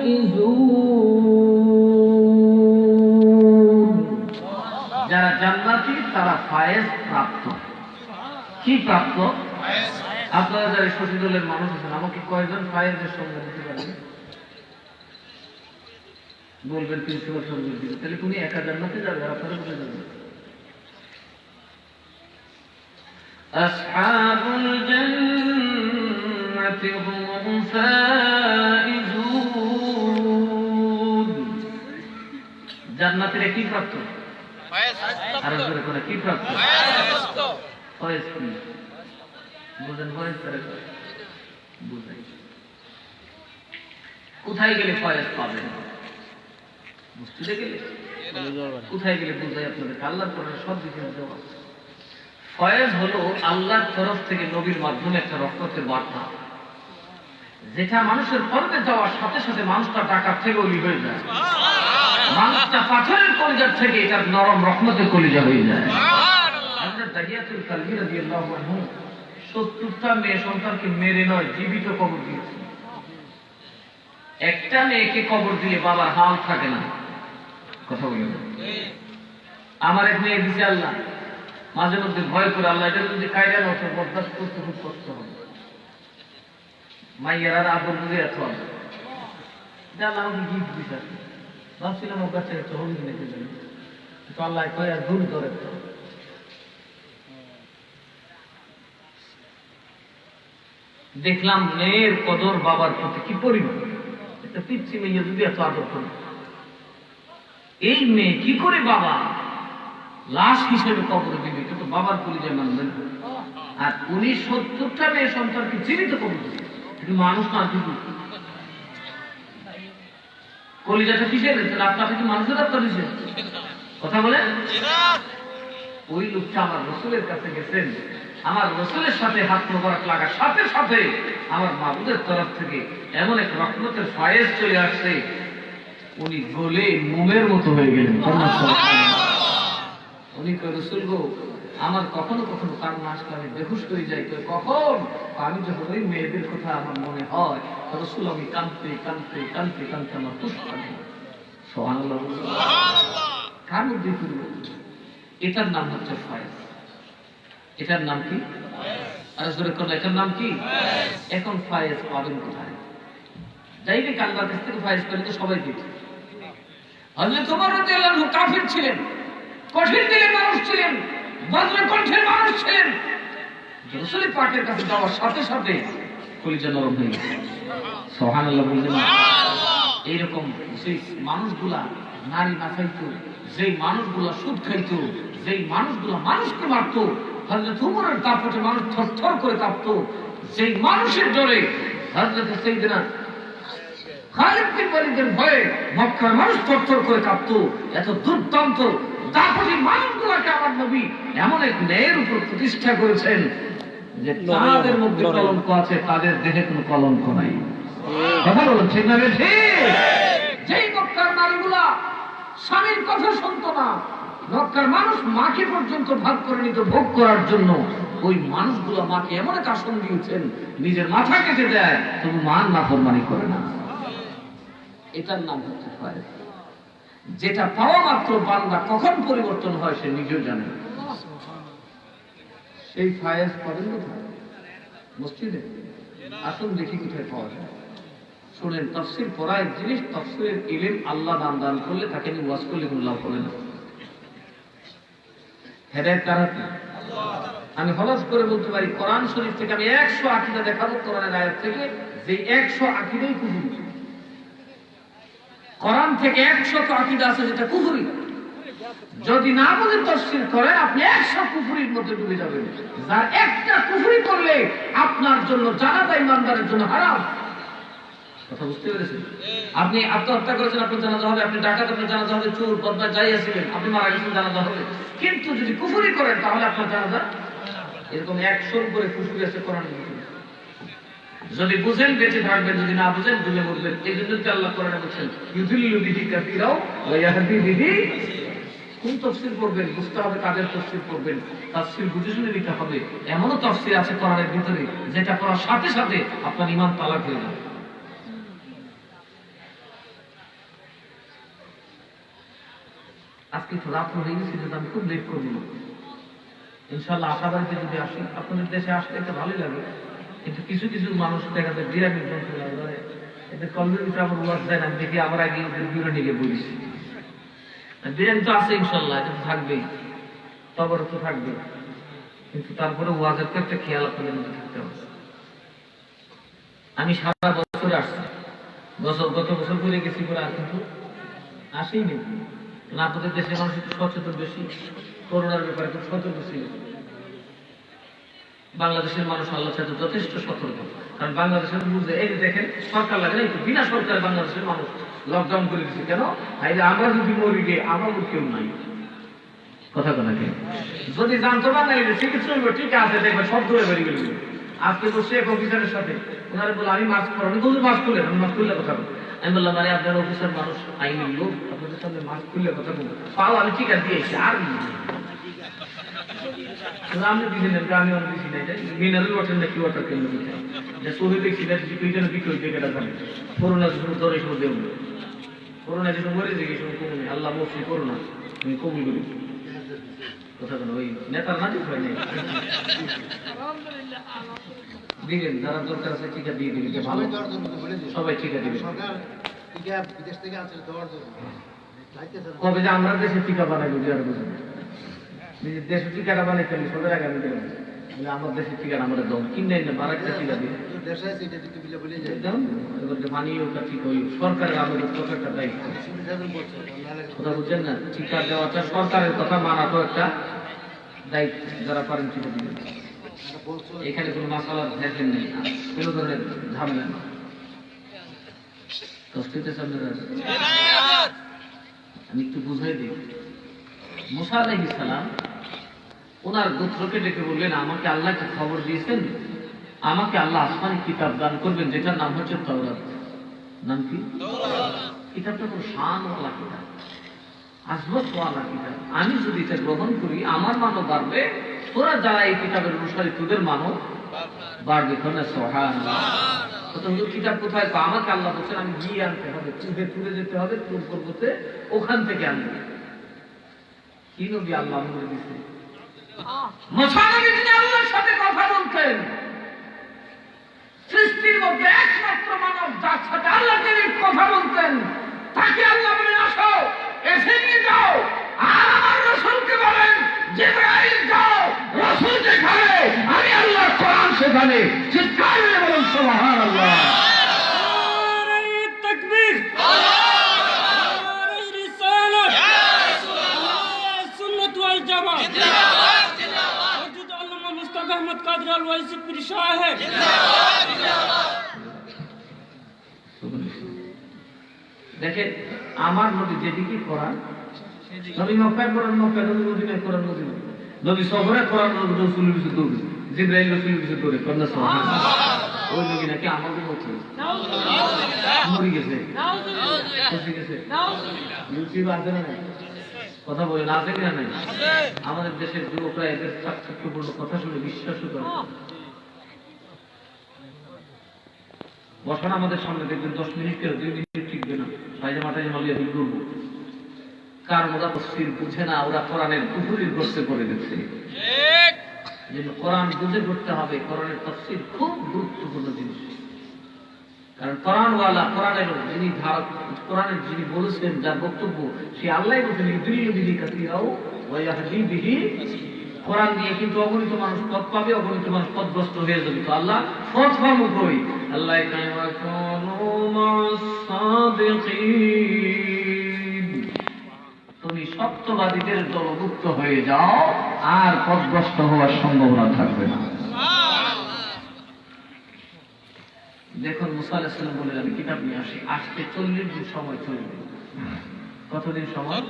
الفائزون যারা জান্নাতি তারা ফায়েজ প্রাপ্ত। কি প্রাপ্ত? আপনারা যারা সতী দলের মানুষ আছেন, আমাকে কয়জন ফায়েজের সঙ্গে দিতে পারবেন? বলবেন 300 বছর দিবে, তাহলে তুমি একা জান্নাতে যাবে, আপনারা কোথায় যাবেন? আসহাবুল জান্নাতি হুমুল ফাইজুন। জান্নাতের কি প্রাপ্ত? ফায়েজ। আর জোরে করে কি প্রাপ্ত? ফায়েজ। ফায়েজ কি বুঝেন? ফায়েজ করে বুঝাই। কোথায় গেলে ফায়েজ পাবেন? মসজিদে গেলে? কোথায় গেলে বুঝাই আপনাদের? আল্লাহর কোরআনে সব দিকে দেওয়া। ফয়েজ হলো আল্লাহর তরফ থেকে নবীর মাধ্যমে একটা রহমতের বার্তা, যেটা মানুষের কর্মে যাওয়ার সাথে সাথে মানুষটা ডাকাত থেকে অলি হয়ে যায়, মানুষটা পাথরের কলিজার থেকে এটা নরম রহমতের কলিজা হয়ে যায়। হযরত দাহিয়াতুল কালবি রাদিয়াল্লাহু আনহু 70টা মেয়ে সন্তানকে মেরে নয়, জীবিত কবর দিয়েছে। একটা মেয়েকে কবর দিলে বাবার হাল থাকে না। কথা বলেন, আমার এক মেয়ে দিছে আল্লাহ, মাঝে মধ্যে ভয় করে আল্লাহ এটা যদি কায়দা নষ্ট বরদাস্ত করতে খুব কষ্ট হবে। মাইয়ার আদর বুঝে এত হবে, আল্লাহ আমাকে গিফট দিছে। ভাবছিলাম ওর কাছে একটা হলুদ নিতে যাই, তো আল্লাহ কয় আর দূর করে। দেখলাম মেয়ের কদর বাবার প্রতি কি পরিমাণ। একটা পিচ্ছি মেয়ে যদি এত আদর করে, এই মেয়ে কি করে বাবা লাশ হিসেবে কবর দিবে? এটা তো বাবার পরিচয় মানবেন। আর উনি 70টা মেয়ে সন্তানকে জীবিত কবর দিবে। কিন্তু মানুষ না, কিন্তু কলিজাটা কিসের? আপনাকে কি মানুষের আত্মা দিচ্ছে? কথা বলেন। ওই লোকটা আমার রসুলের কাছে গেছেন, আমার রসুলের সাথে হাত মোবারক লাগার সাথে সাথে আমার মাবুদের তরফ থেকে এমন এক রহমতের ফায়েজ চলে আসছে, উনি গলে মোমের মতো হয়ে গেলেন। উনি কয়, রসুল গো, আমার কখনো কখনো কান্না আসলে আমি বেহুশ হয়ে যাই। কখন? আমি যখন ওই মেয়েদের কথা আমার মনে হয়, রসুল আমি কাঁদতে কাঁদতে কাঁদতে কাঁদতে আমার পুষ্প। সুবহানাল্লাহ। কার মধ্যে করব? এটার নাম হচ্ছে ফায়েজ। এটার নাম কি? আর জোরে কোন, এটার নাম কি? এখন ফায়েজ পাবেন কোথায়? যাইবে আল্লাহর কাছ থেকে ফায়েজ পেলে তো সবাই দিত। হযরত ওমর রাদিয়াল্লাহু আনহু কাফির ছিলেন, কঠিন দিলের মানুষ ছিলেন, বজ্র কণ্ঠের মানুষ ছিলেন। রাসূল পাকের কাছে যাওয়ার সাথে সাথে কলিজা নরম হয়ে গেছে। সুবহানাল্লাহ বললেন। এইরকম সেই মানুষগুলা নারী না খাইতো, যেই মানুষগুলা সুদ খাইতো, যেই মানুষগুলা মানুষকে মারতো, হযরত ওমরের দাপটে মানুষ থরথর করে কাঁপতো, যেই মানুষের জোরে হযরত সাইয়েদনা খালিদ বিন ওয়ালিদের ভয়ে মক্কার মানুষ থরথর করে কাঁপতো। এত দুর্দান্ত দাপটি মানুষগুলোকে আমার নবী এমন এক ন্যায়ের উপর প্রতিষ্ঠা করেছেন যে তাদের মধ্যে কলঙ্ক আছে, তাদের দেহে কোনো কলঙ্ক নাই। কথা বলুন ঠিক না? ঠিক। যেই মক্কার নারীগুলা স্বামীর কথা শুনতো না, মক্কার মানুষ মাকে পর্যন্ত ভাগ করে নিত ভোগ করার জন্য, ওই মানুষগুলো মাকে এমন এক আসন দিয়েছেন, নিজের মাথা কেটে দেয় তবু মান নাফরমানি করে না। এটার নাম হচ্ছে ফায়েজ। যেটা পাওয়া মাত্র বান্দা কখন পরিবর্তন হয় সে নিজেও জানে। সেই ফায়েজ পাবেন কোথায়? মসজিদে। আসুন দেখি কোথায় পাওয়া যায়। শুনেন, তাফসীর পড়া এক জিনিস, তাফসীরের ইলম আল্লাহ দান করলে তাকে নিয়ে ওয়াজ করলে কোনো লাভ হবে না। হেদায়েত কার হাতে? আমি হলাস করে বলতে পারি, কোরআন শরীফ থেকে আমি 100 আকীদা দেখাবো কোরআনের আয়াত থেকে, যে 100 আকীদাই কুফরি। কোরআন থেকে 100 আকীদা আছে যেটা কুফরি। যদি না বলে তাফসীর করে, আপনি 100 কুফরির মধ্যে ডুবে যাবেন। যার একটা কুফরি করলে আপনার জন্য জানাজা ইমানদারের জন্য হারাম। কথা বুঝতে পেরেছেন? আপনি আত্মহত্যা করেছেন, আপনার জানাজা হবে। আপনি ডাকাত, আপনার জানাজা হবে। চোর বদমাশ যাই আছিলেন, আপনি মারা গেছেন, জানাজা হবে। কিন্তু যদি কুফরি করেন তাহলে আপনার জানাজা। এরকম 100 করে কুফরি আছে কোরআন। যদি বুঝেন বেঁচে থাকবেন, যদি না বুঝেন ভুলে বলবেন। এই জন্য আল্লাহ কোরআনে বলছেন, ইউদিল্লু বিহি কাসীরাও ওয়া ইয়াহদি বিহি। কোন তাফসীর পড়বেন? বুঝতে হবে কাদের তাফসীর পড়বেন। তাফসীর বুঝে শুনে নিতে হবে। এমনও তাফসীর আছে কোরআনের ভিতরে যেটা পড়ার সাথে সাথে আপনার ঈমান তালাক হয়ে যাবে। আজকে তো রাত্র হয়ে গেছে, যদি আমি খুব লেট করবো ইনশাল্লাহ। আশাবাড়িতে যদি আসি, আপনাদের দেশে আসলে এটা ভালোই লাগে, কিন্তু কিছু কিছু মানুষ দেখা যায় বিরাট এদের কলেজের ভিতরে আমার ওয়াজ দেয় না, আমি দেখি আমার আগে ওদের বিরোধী নিয়ে বলেছি। বিরিয়ানি তো আছে ইনশাল্লাহ, এটা তো থাকবেই, তবর তো থাকবে, কিন্তু তারপরে ওয়াজের তো একটা খেয়াল আপনাদের মধ্যে থাকতে হবে। আমি সারা বছর আসছি, গত বছর করে গেছি করে, আর কিন্তু আসেইনি। আপনাদের দেশের মানুষ একটু সচেতন বেশি, করোনার ব্যাপারে খুব সতর্ক ছিল। বাংলাদেশের মানুষ আল্লাহর সাথে যথেষ্ট সতর্ক, কারণ বাংলাদেশের বুঝে এই যে দেখেন সরকার লাগে না, বিনা সরকারে বাংলাদেশের মানুষ লকডাউন করে দিচ্ছে কেন? আমরা যদি মরি গিয়ে আমারও কেউ নাই, কথা কথা কেন? যদি জানতো বাঙালি চিকিৎসা ঠিক আছে, দেখবে সব দূরে বেরিয়ে গেল। আজকে বসে এক অফিসারের সাথে ওনারা বলে আমি মাস্ক পরানি, বলুন মাস্ক খুলে, আমি মাস্ক খুললে কথা বলবো। আমি বললাম আরে আপনার অফিসার মানুষ, আইনের লোক, আপনাদের সামনে মাস্ক খুললে কথা বলবো, পাও আমি টিকা দিয়েছি আর আমি দিদিন আমি অনেক বেশি নাই, মিনারেল ওয়াটার নাকি ওয়াটার কেন্দ্র যে শহীদ দেখছি না, দুইজনে বিক্রয় থেকে এটা জানে করোনা যখন ধরে সব দেব, করোনা যখন মরে যে সময় কমুনি, আল্লাহ মফি করোনা তুমি কবুল করি, কথা কেন ওই নেতার না ঠিক হয় নাই দিলেন, যারা দরকার আছে টিকা দিয়ে দিলেন, ভালো সবাই টিকা দিবেন। কবে যে আমরা দেশে টিকা বানাইব আর বুঝুন, নিজের দেশের টিকাটা বানাই ফেলি, সবাই আগে আমি দিলাম আমার দেশের টিকাটা আমাদের দম কিনে না, আর একটা টিকা দিয়ে মানিও ঠিক হই, সরকারের আমাদের কত একটা দায়িত্ব, কথা বুঝছেন না? টিকা দেওয়াটা সরকারের কথা মানাটো একটা দায়িত্ব, যারা পারেন টিকা দিবেন। এখানে কোনো মাসালার ভেসেন নেই, কোনো ধরনের ঝামেলা নেই। আমি একটু বুঝাই দিই, মুসা আলাইহিস সালাম ওনার গোত্রকে ডেকে বললেন, আমাকে আল্লাহ একটা খবর দিয়েছেন, আমাকে আল্লাহ আসমানি কিতাব দান করবেন, যেটার নাম হচ্ছে তাওরাত। নাম কি? কিতাবটা কোনো শানওয়ালা কিতাব, আজমতওয়ালা কিতাব। আমি যদি এটা গ্রহণ করি আমার মানও বাড়বে, তোরা যারা এই কিতাবের অনুসারী তোদের মানও বাড়বে। সুবহানাল্লাহ। কিতাব কোথায়? আমাকে আল্লাহ বলছেন আমি গিয়ে আনতে হবে, তুলে যেতে হবে তুর পর্বতে, ওখান থেকে আনবে। কি নবী আল্লাহ বলে দিচ্ছে, মুসা নবী তিনি আল্লাহর সাথে কথা বলতেন, সৃষ্টির মধ্যে একমাত্র মানব যার সাথে আল্লাহ তিনি কথা বলতেন, তাকে আল্লাহ বলেন আসো, এসে নিয়ে যাও, আর আমার রাসূলকে বলেন জিবরাইল যাও, রাসূল যেখানে আমি আল্লাহ কোরআন সেখানে। চিৎকার করে বলুন সুবহানাল্লাহ। নারে তাকবীর, নারে রিসালাত, নারে সুন্নাত ওয়াল জামাত, জিন্দাবাদ জিন্দাবাদ। ওয়াজুদ আল্লামা মুস্তাফা আহমদ কাদরি আল ওয়াইসি পীর সাহেব, জিন্দাবাদ জিন্দাবাদ। দেখেন আমার নবী যেদিকে কোরআন, নবী মক্কায় কোরআন মক্কায়, নবী মদিনায় কোরআন মদিনায়, নবী সফরে কোরআন রাসূলের পিছনে দৌড়ে, জিবরাইল রাসূলের পিছনে দৌড়ে, কন্যা সুবহানাল্লাহ। ওই নবী নাকি আমাদের মতো মরে গেছে, খুশি গেছে, ইউটিউব আছে না কথা বলেন, আছে কিনা নাই? আমাদের দেশের যুবকরা এদের চাকচিক্যপূর্ণ কথা শুনে বিশ্বাসও করে। বসান আমাদের সামনে, দেখবেন 10 মিনিট কেউ 2 মিনিট টিকবে না, সাইজে মাথায় মালিয়া দিল করবো। কার মোদা তফসির বুঝে না, ওরা কোরআনের কুফরির করতে করে দিচ্ছে। কোরআন বুঝে করতে হবে, কোরআনের তফসির খুব গুরুত্বপূর্ণ জিনিস, কারণ কোরআনওয়ালা, কোরআনের যিনি ধারক, কোরআনের যিনি বলেছেন, যার বক্তব্য সে আল্লাহ বলছেন ইউদিল্লু বিহি কাসীরাও ওয়া ইয়াহদি বিহি। কোরআন দিয়ে কিন্তু অগণিত মানুষ পথ পাবে, অগণিত মানুষ পথভ্রষ্ট হয়ে যাবে। তো আল্লাহ পথ পাবো কই? আল্লাহ কায়মা কুনু মাস-সাদিকিন, তুমি সত্যবাদীদের দলভুক্ত হয়ে যাও, আর পথভ্রষ্ট হওয়ার সম্ভাবনা থাকবে না। দেখুন মুসা আলাইহিস সালাম বলে আমি কিতাব নিয়ে আসি, আসতে 40 দিন সময় চলবে। কতদিন সময়?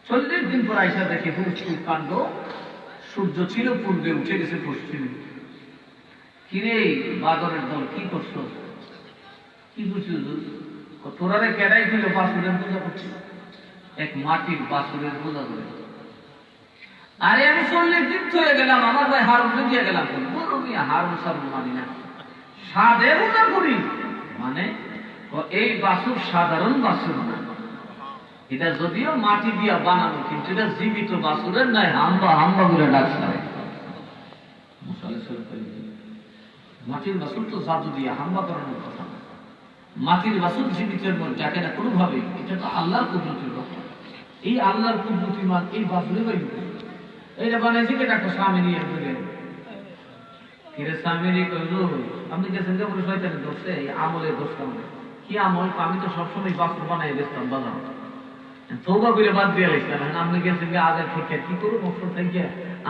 40 দিন পর আইসা দেখে হুজুর কাণ্ড, সূর্য ছিল পূর্বে, উঠে গেছে পশ্চিমে। কিরে বাদরের দল কি করছো? কি বুঝছো? তোরারে কেডাই ছিল বাসুরের পূজা করছে, এক মাটির বাসুরের পূজা করে। আরে আমি 40 দিন হয়ে গেলাম, আমার ভাই হারুন দিয়ে গেলাম, হারুন সব মানি না, সাদে পূজা করি। মানে এই বাসুর সাধারণ বাসুর না, এটা যদিও মাটি দিয়া বানানো, কিন্তু এটা জীবিত বাছুরের নাই হাম্বা হাম্বা করে ডাকছে। মাটির বাছুর তো জাদু দিয়া হাম্বা করানোর কথা না। মাটির বাছুর জীবিতের মধ্যে ডাকে না কোনোভাবে। এটা তো আল্লাহর কুদরতের কথা। এই আল্লাহর কুদরতি মান এই বাছুরে বাইরে এইটা বানাইছে কে? ডাক্তার স্বামী নিয়ে ঘুরে কিরে স্বামী কইল আপনি গেছেন যে বলে শয়তানের দোষে এই আমলের দোষ কেমন? কি আমল? আমি তো সবসময় বাছুর বানাই বেচতাম বাজার, তৌবা করে বাদ দিয়ে লাগতাম। আপনি গেছেন যে আগে থেকে কি করবো মকসদ থেকে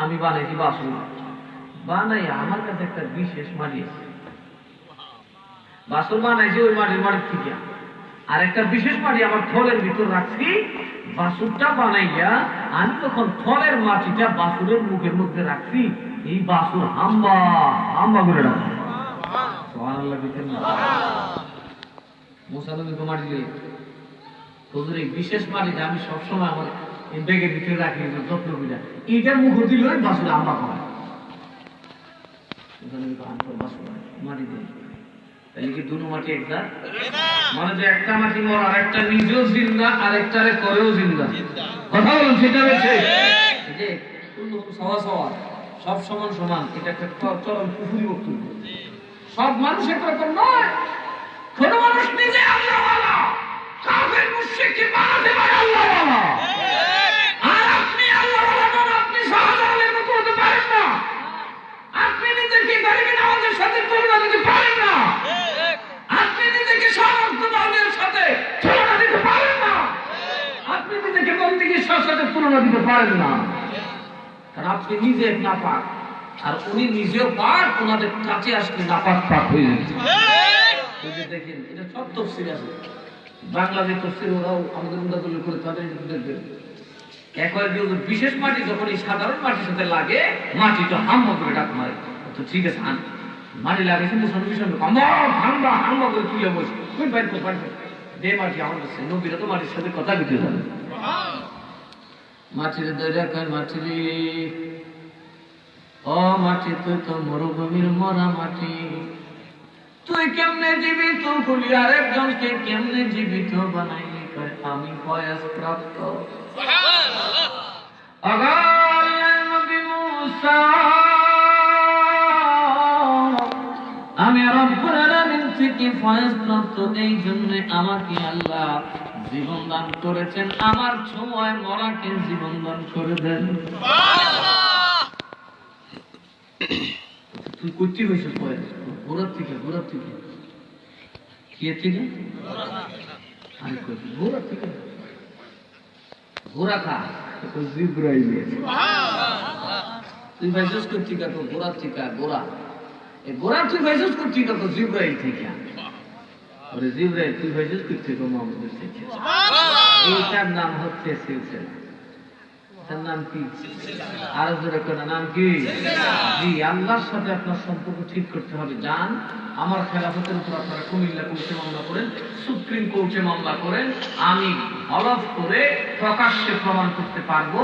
আমি বানাইছি বাছুর বানাই। আমার কাছে একটা বিশেষ মাটি আছে, বাছুর বানাইছি ওই মাটির থেকে। আর একটা বিশেষ মাটি আমার থলের ভিতর রাখছি। বাছুরটা বানাইয়া আমি তখন থলের মাটিটা বাছুরের মুখের মধ্যে রাখছি। এই বাছুর হাম্বা হাম্বা করে রাখছি। মুসানবীকে মাটি দিই তোদের এই বিশেষ মাটিটা আমি সবসময় আমার এই ব্যাগের ভিতরে রাখি যত্ন করে। এইটার মুখ দিল বাছুর হাম্বা করে মাটি দিই। তাহলে কি দুটো মাটি একটা? মানে যে একটা মাটি মর আর একটা নিজেও জিন্দা আর একটারে করেও জিন্দা। কথা বলুন সেটা হচ্ছে যে সওয়া সওয়া সব সমান সমান। এটা একটা চরম কুফরি বক্তব্য। সব মানুষ একরকম নয়। কোন মানুষ নিজে আল্লাহওয়ালা, কাফের মুশরিককে বানাতে পারে আল্লাহওয়ালা। আর আপনি আল্লাহওয়ালা নন, আপনি শাহজালালের মতো হতে পারেন না। আপনি নিজেকে গরিবের নামাজের সাথে তুলনা দিতে পারেন না। আপনি নিজেকে সামর্থ্যবানের সাথে তুলনা দিতে পারেন না। আপনি নিজেকে বন্দিগীর সাথে তুলনা দিতে পারেন না। কারণ আপনি নিজে নাপাক আর উনি নিজেও পাক। ওনাদের কাছে আসলে নাপাক পাক হয়ে যাচ্ছে। দেখেন এটা সব তফসির আছে, বাংলাদেশ তফসির ওরাও আমাদের উন্নতগুলো করে তাদের দেখবেন। একবার বিশেষ মাটি যখন এই সাধারণ মাটির সাথে লাগে মাটিটা হাম্বা করে ডাক মারে। তো ঠিক আছে মাটি লাগে কিন্তু হাম্বা হাম্বা করে তুলে বসে তুই বাড়িতে পারবে দে মাটি আমার কাছে। নবীরা তো মাটির সাথে কথা দিতে যাবে। মাটির দৈরা কয় মাটি ও মাটি তুই তো মরুভূমির মরা মাটি, তুই কেমনে জীবিত বলি আর একজনকে কেমনে জীবিত বানাইনি? কয় আমি বয়স প্রাপ্ত নবী মুসা, আমি রব্বুল আলামিন থেকে ফয়েজ প্রাপ্ত। এই জন্য আমাকে আল্লাহ জীবন দান করেছেন। আমার ছোঁয়ায় মরাকে জীবন দান করে দেন। তুই করতে হয়েছে ঘোরার থেকে কে থেকে আমি ঘোরার থেকে ঘোরা খা জিব্রাইল তুই ভাইজস করছি কাকু ঘোরার থেকে ঘোরা এই ঘোরা তুই ভাইজস করছি কাকু জিব্রাইল থেকে। ওরে জিব্রাইল তুই ভাইজস করছি কাকু মোহাম্মদের থেকে। এইটার নাম হচ্ছে সিলসিলা। তার নাম কি? আর জোরে কোনা নাম কি? জি, আল্লাহর সাথে আপনার সম্পর্ক ঠিক করতে হবে। জান আমার খেলাফতের উপর আপনারা কুমিল্লা কোর্টে মামলা করেন, সুপ্রিম কোর্টে মামলা করেন, আমি হলফ করে প্রকাশ্যে প্রমাণ করতে পারবো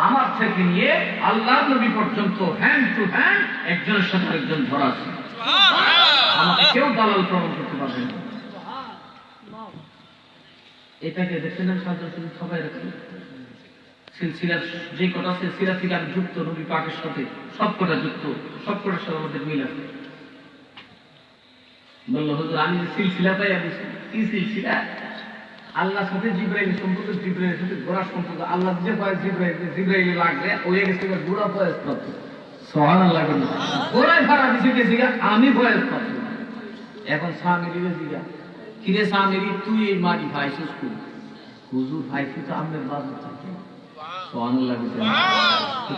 আমার থেকে নিয়ে আল্লাহ নবী পর্যন্ত হ্যান্ড টু হ্যান্ড একজনের সাথে একজন ধরা আছে। আমাকে কেউ দালাল প্রমাণ করতে পারবে না। এটাকে দেখছেন সাধারণ সবাই রাখেন সিলসিলার যে কটা সিলসিলা থেকে আমি যুক্ত নবী পাকের সাথে সবকটা যুক্ত, সবকটার সাথে আমাদের মিল আছে। বললো হুজুর আমি সিলসিলাটাই আমি কি সিলসিলা? আল্লাহর সাথে জিব্রাইল সম্পর্ক, জিব্রাইলের সাথে ঘোড়ার সম্পর্ক। আল্লাহ যে ভয় জিব্রাইল লাগবে ওই গেছে ঘোড়া ভয় প্রাপ্ত। সুবহানাল্লাহ। ঘোড়ায় ভাড়া দিছে গেছি আমি ভয় প্রাপ্ত। এখন স্বামীর গেছি কিরে স্বামীর তুই এই মাটি ভাইছিস খুব হুজুর ভাইছি তো আমাদের বাজার থাকে।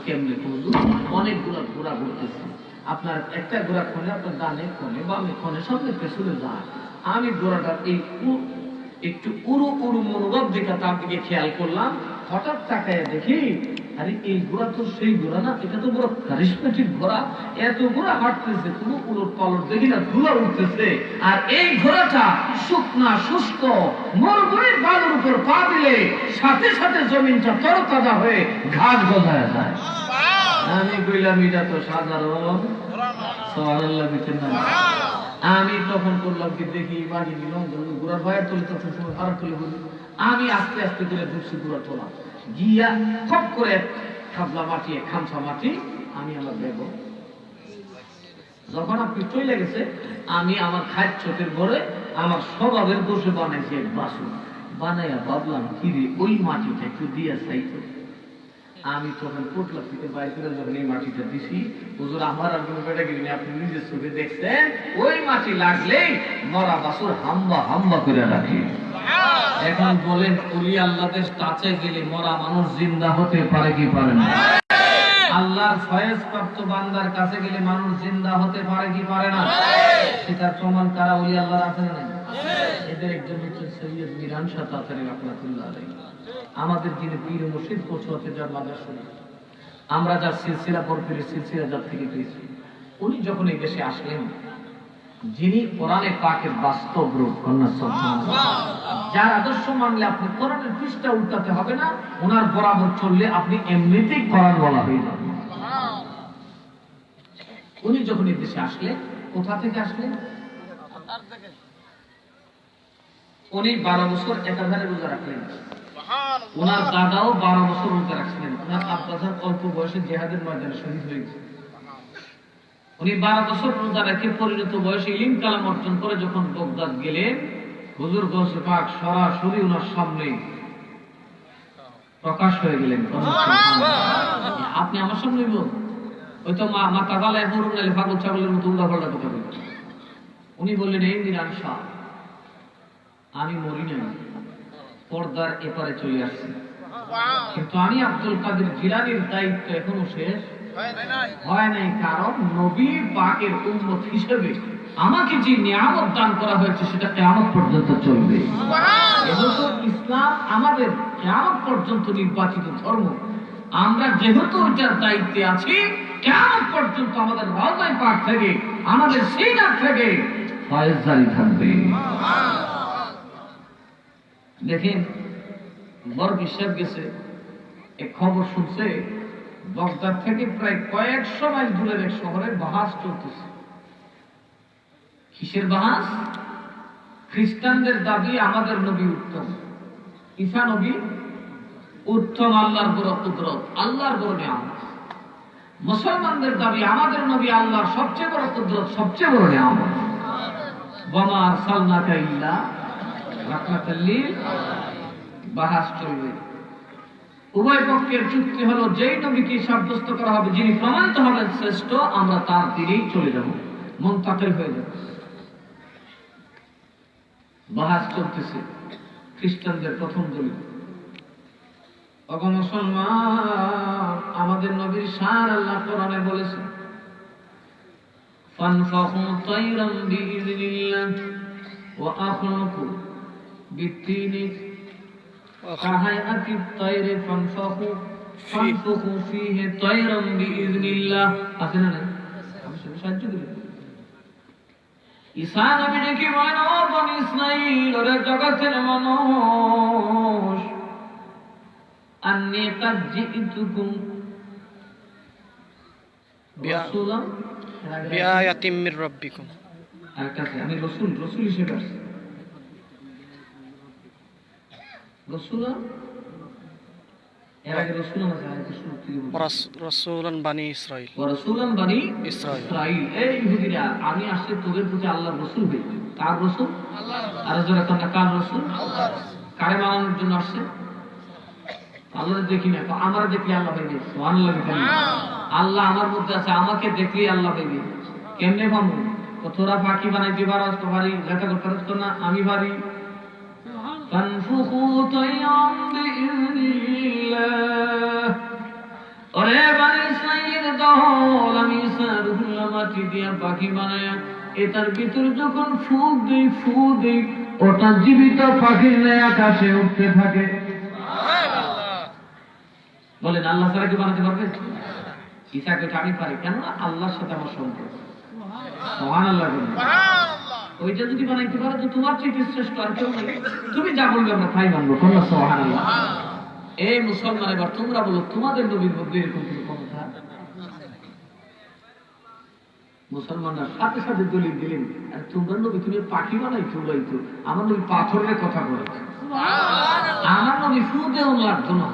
কেমনে হুজুর? অনেকগুলো ঘোড়া ঘুরতেছে, আপনার একটা ঘোড়া খনে আপনার ডানে খনে বামে খনে সামনে পেছনে যায়। আমি ঘোড়াটার এই একটু উড়ু উড়ু মনোভাব দেখে তার দিকে খেয়াল করলাম। হঠাৎ তাকায় দেখি আরে এই ঘোড়া তো সেই ঘোড়া না, এটা তো বড় কারিশমেটিক ঘোড়া। এত ঘোড়া হাঁটতেছে কোনো উলট পালট দেখি না, ধুলা উঠতেছে। আর এই ঘোড়াটা শুকনা শুষ্ক মরুভূমির বালুর উপর পা দিলে সাথে সাথে জমিনটা তরতাজা হয়ে ঘাস গজায় যায়। আমি কইলাম এটা তো সাধারণ। সুবহানাল্লাহ। আমি তখন করলাম কি দেখি মাটি নিল গুড়ার ভাইয়ের তুলে তো সময় খারাপ তুলে বলি আমি আস্তে আস্তে করে ঢুকছি গুড়া তোলা গিয়া খপ করে খাবলা মাটি খামছা মাটি আমি আমার দেব যখন আপনি চলে গেছে আমি আমার খাদ্য চোখের ঘরে আমার স্বভাবের বসে বানাইছি এক বাসন বানাইয়া ভাবলাম কিরে ওই মাটিটা একটু দিয়া চাইতো আমি তখন পোটলা থেকে বাইরে করে যখন এই মাটিটা দিছি হুজুর আমার আর কোনো বেটা গেলি আপনি নিজের চোখে দেখছেন ওই মাটি লাগলেই মরা বাসুর হাম্বা হাম্বা করে রাখি এখন বলেন ওলি আল্লাহদের কাছে গেলে মরা মানুষ জিন্দা হতে পারে কি পারে না আল্লাহর ফয়েজ প্রাপ্ত বান্দার কাছে গেলে মানুষ জিন্দা হতে পারে কি পারে না সেটার প্রমাণ কারা ওলি আল্লাহর আছে না এদের একজন হচ্ছে সৈয়দ মিরান শাহ তাতারী রাহমাতুল্লাহ আলাইহি আমাদের যিনি পীর মুর্শিদ কোচওয়াতে যার মাদ্রাসা আমরা যার সিলসিলা পরপীরের সিলসিলা যার থেকে পেয়েছি উনি যখন এই দেশে আসলেন যিনি কোরআনে পাকের বাস্তব রূপ কন্যা সুবহানাল্লাহ যার আদর্শ মানলে আপনি কোরআনের পৃষ্ঠা উল্টাতে হবে না ওনার বরাবর চললে আপনি এমনিতেই কোরআন বলা হয়ে যাবে উনি যখন এই দেশে আসলেন কোথা থেকে আসলেন উনি 12 বছর একাধারে রোজা রাখলেন ওনার দাদাও 12 বছর রোজা রাখছিলেন ওনার আব্বাজান অল্প বয়সে জিহাদের ময়দানে শহীদ হয়েছে উনি 12 বছর রোজা রেখে পরিণত বয়সে ইলম কালাম অর্জন করে যখন বাগদাদ গেলেন হুজুর গৌসে পাক সরাসরি ওনার সামনে প্রকাশ হয়ে গেলেন আপনি আমার সামনে বল ওই তো মাথা গলায় মরুন নালে পাগল ছাগলের মতো উল্টাপাল্টা কথা বলেন উনি বললেন এই মিরান শাহ আমি মরি নাই পর্দার এপারে চলে আসছি কিন্তু আমি আব্দুল কাদের জিলানীর দায়িত্ব এখনো শেষ হয় নাই কারণ নবী পাকের উম্মত হিসেবে আমাকে যে নিয়ামত দান করা হয়েছে সেটা কিয়ামত পর্যন্ত চলবে এবছর ইসলাম আমাদের কিয়ামত পর্যন্ত নির্বাচিত ধর্ম আমরা যেহেতু এটার দায়িত্বে আছি কিয়ামত পর্যন্ত আমাদের রওজায়ে পাক থেকে আমাদের সিনা থেকে ফয়েজ জারি থাকবে দেখেন বড় বিশ্বাস গেছে এক খবর শুনছে বাগদাদ থেকে প্রায় কয়েকশো মাইল দূরের এক শহরে বাহাস চলতেছে কিসের বাহাস খ্রিস্টানদের দাবি আমাদের নবী উত্তম ঈসা নবী উত্তম আল্লাহর বড় কুদরত আল্লাহর বড় নিয়ামত মুসলমানদের দাবি আমাদের নবী আল্লাহর সবচেয়ে বড় কুদরত সবচেয়ে বড় নিয়ামত ওয়ামা আরসালনাকা ইল্লা রাহমাতাল লিল বাহাস চলবে উভয় পক্ষের চুক্তি হলো যেই নবীকে সাব্যস্ত করা হবে যিনি প্রমাণিত হবেন শ্রেষ্ঠ আমরা তার দিকেই চলে যাব মুনতাকিল হয়ে যাব বাহাস চলতেছে খ্রিস্টানদের প্রথম দলিল ওগো মুসলমান আমাদের নবীর শান আল্লাহ কোরআনে বলেছেন ফানফাখু তায়রান বিইذنিল্লাহ ওয়া আখলুকু বিত্তিনি কাহায়াতিত তায়রে ফানফাখু ফীহি তায়রান বিইذنিল্লাহ আছে না আমি সাহায্য করি ঈসা নবী নাকি বলেন ও বনি ইসরাঈল ওরে জগতের মানুষ আন্নী কাদ জিতুকুম রাসূলান বিআয়াতিম মির রাব্বিকুম আরকাছে আমি রাসূল হিসেবে আসছি রাসূলা এর আগে রাসূল না রাসূলান বানি ইসরাঈল রাসূলান বানি ইসরাঈল এই ইহুদিরা আমি আসছে তোদের প্রতি আল্লাহর রাসূল হই কার রাসূল আল্লাহর আর যারা কোন কার রাসূল আল্লাহর কারে মানানোর জন্য আসছে আল্লাহর দেখি না তো আমার দেখলে আল্লাহ পাইবে সুবহানাল্লাহ আল্লাহ আমার মধ্যে আছে আমাকে দেখলেই আল্লাহ পাইবে কেমনে পাবো তো তোরা পাখি বানাইতে পারস তো ভারী যেটা করতে পারস না আমি ভারী فانفخوا طيرا بإذن الله ওরে বনি ইসরাঈল দল আমি সারুল্লাহ মাটি দিয়া পাখি বানায়া এটার ভিতর যখন ফুঁক দেই ওটা জীবিত পাখির ন্যায় আকাশে উঠতে থাকে সুবহানাল্লাহ বলেন আল্লাহ ছাড়া কি বানাতে পারবে ঈসাকে আমি পারি কেন আল্লাহর সাথে আমার সম্পর্ক সুবহানাল্লাহ সুবহানাল্লাহ ওইটা যদি বানাইতে পারো তো তোমার চেয়ে শ্রেষ্ঠ আর কেউ নেই তুমি যা বলবে আমরা তাই মানবো কোনটা সুবহানাল্লাহ এই মুসলমান এবার তোমরা বলো তোমাদের নবীর মধ্যে এরকম কোনো কথা মুসলমানরা সাথে সাথে দলিল দিলেন, আর তোমরা নবী তুমি পাখি বানাইছো উড়াইছো, আমার নবী পাথরের কথা বলেছে। আমার নবী ফুদেও লাগতো না,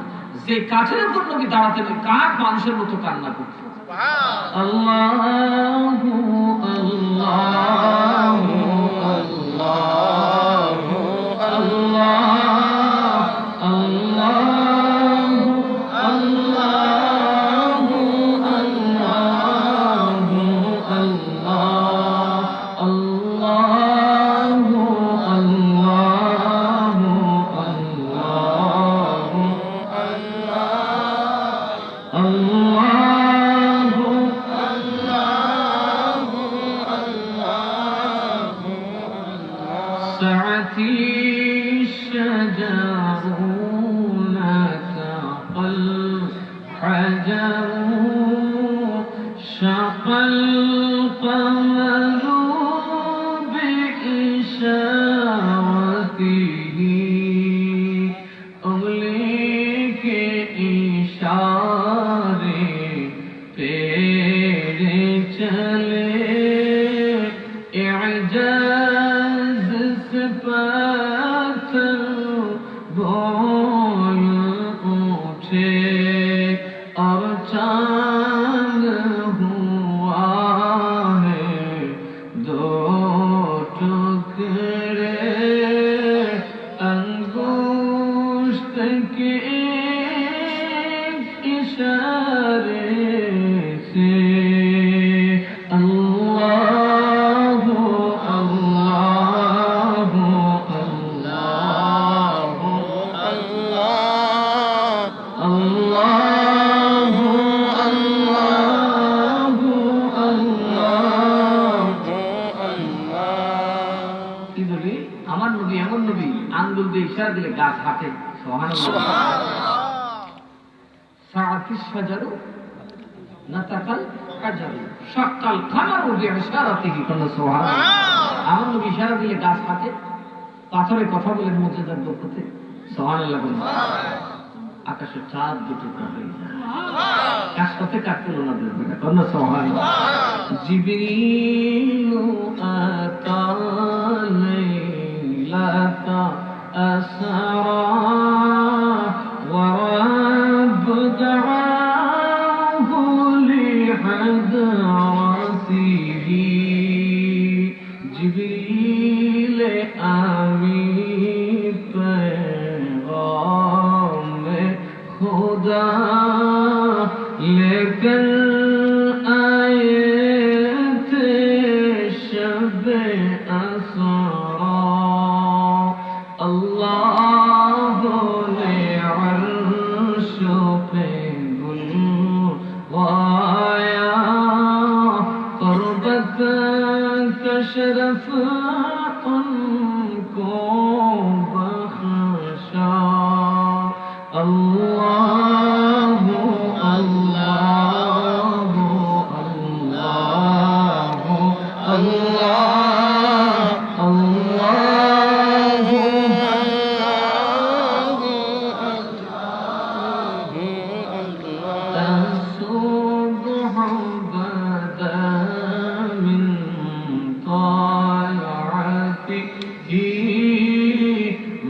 যে কাঠের উপর নবী দাঁড়াতেন কাঠ মানুষের মতো কান্না করছে। আল্লাহু আল্লাহু আল্লাহু আল্লাহ আল্লাহু আল্লাহু আল্লাহু আল্লাহ আল্লাহু আল্লাহু আল্লাহু আল্লাহু سعتي الشجر نتقى الحجر شق القمر بإشارته أغلق إشارة پیڑ چلے اعجاز سے پتھر بول اٹھے اور چاند ہوا ہے دو ٹکڑے انگشت کے اشارے سے اللہ اللہ اللہ اللہ কি বলি আমার নবী এমন নবী আঙ্গুল দিয়ে ইশারা দিলে গাছ হাঁটে। সুবহানাল্লাহ। সাআতিস শাজারু নাতাকাল হাজারু শাক্কাল কামারু বিইশারাতিহি কাল্লা। সুবহানাল্লাহ। আমার নবী ইশারা দিলে গাছ হাঁটে, পাথরে কথা বলে মুজিজার বরকতে। সুবহানাল্লাহ। আকাশে চাঁদ দুটো হয়ে যায়, কাজ করতে কাটতে না দেবে না। কাল্লা। সুবহানাল্লাহ। জিবরিলু আতা লাইলাতা আসরা ورب دعاه لحضرته جبريل آمين پیغام خدا لیکن آئے تھے شب اسرا اللہ نے عرش پہ گل غایا قربت کا شرف ان کو بخشا اللہ اللہ اللہ اللہ الصبح بدا من طلعته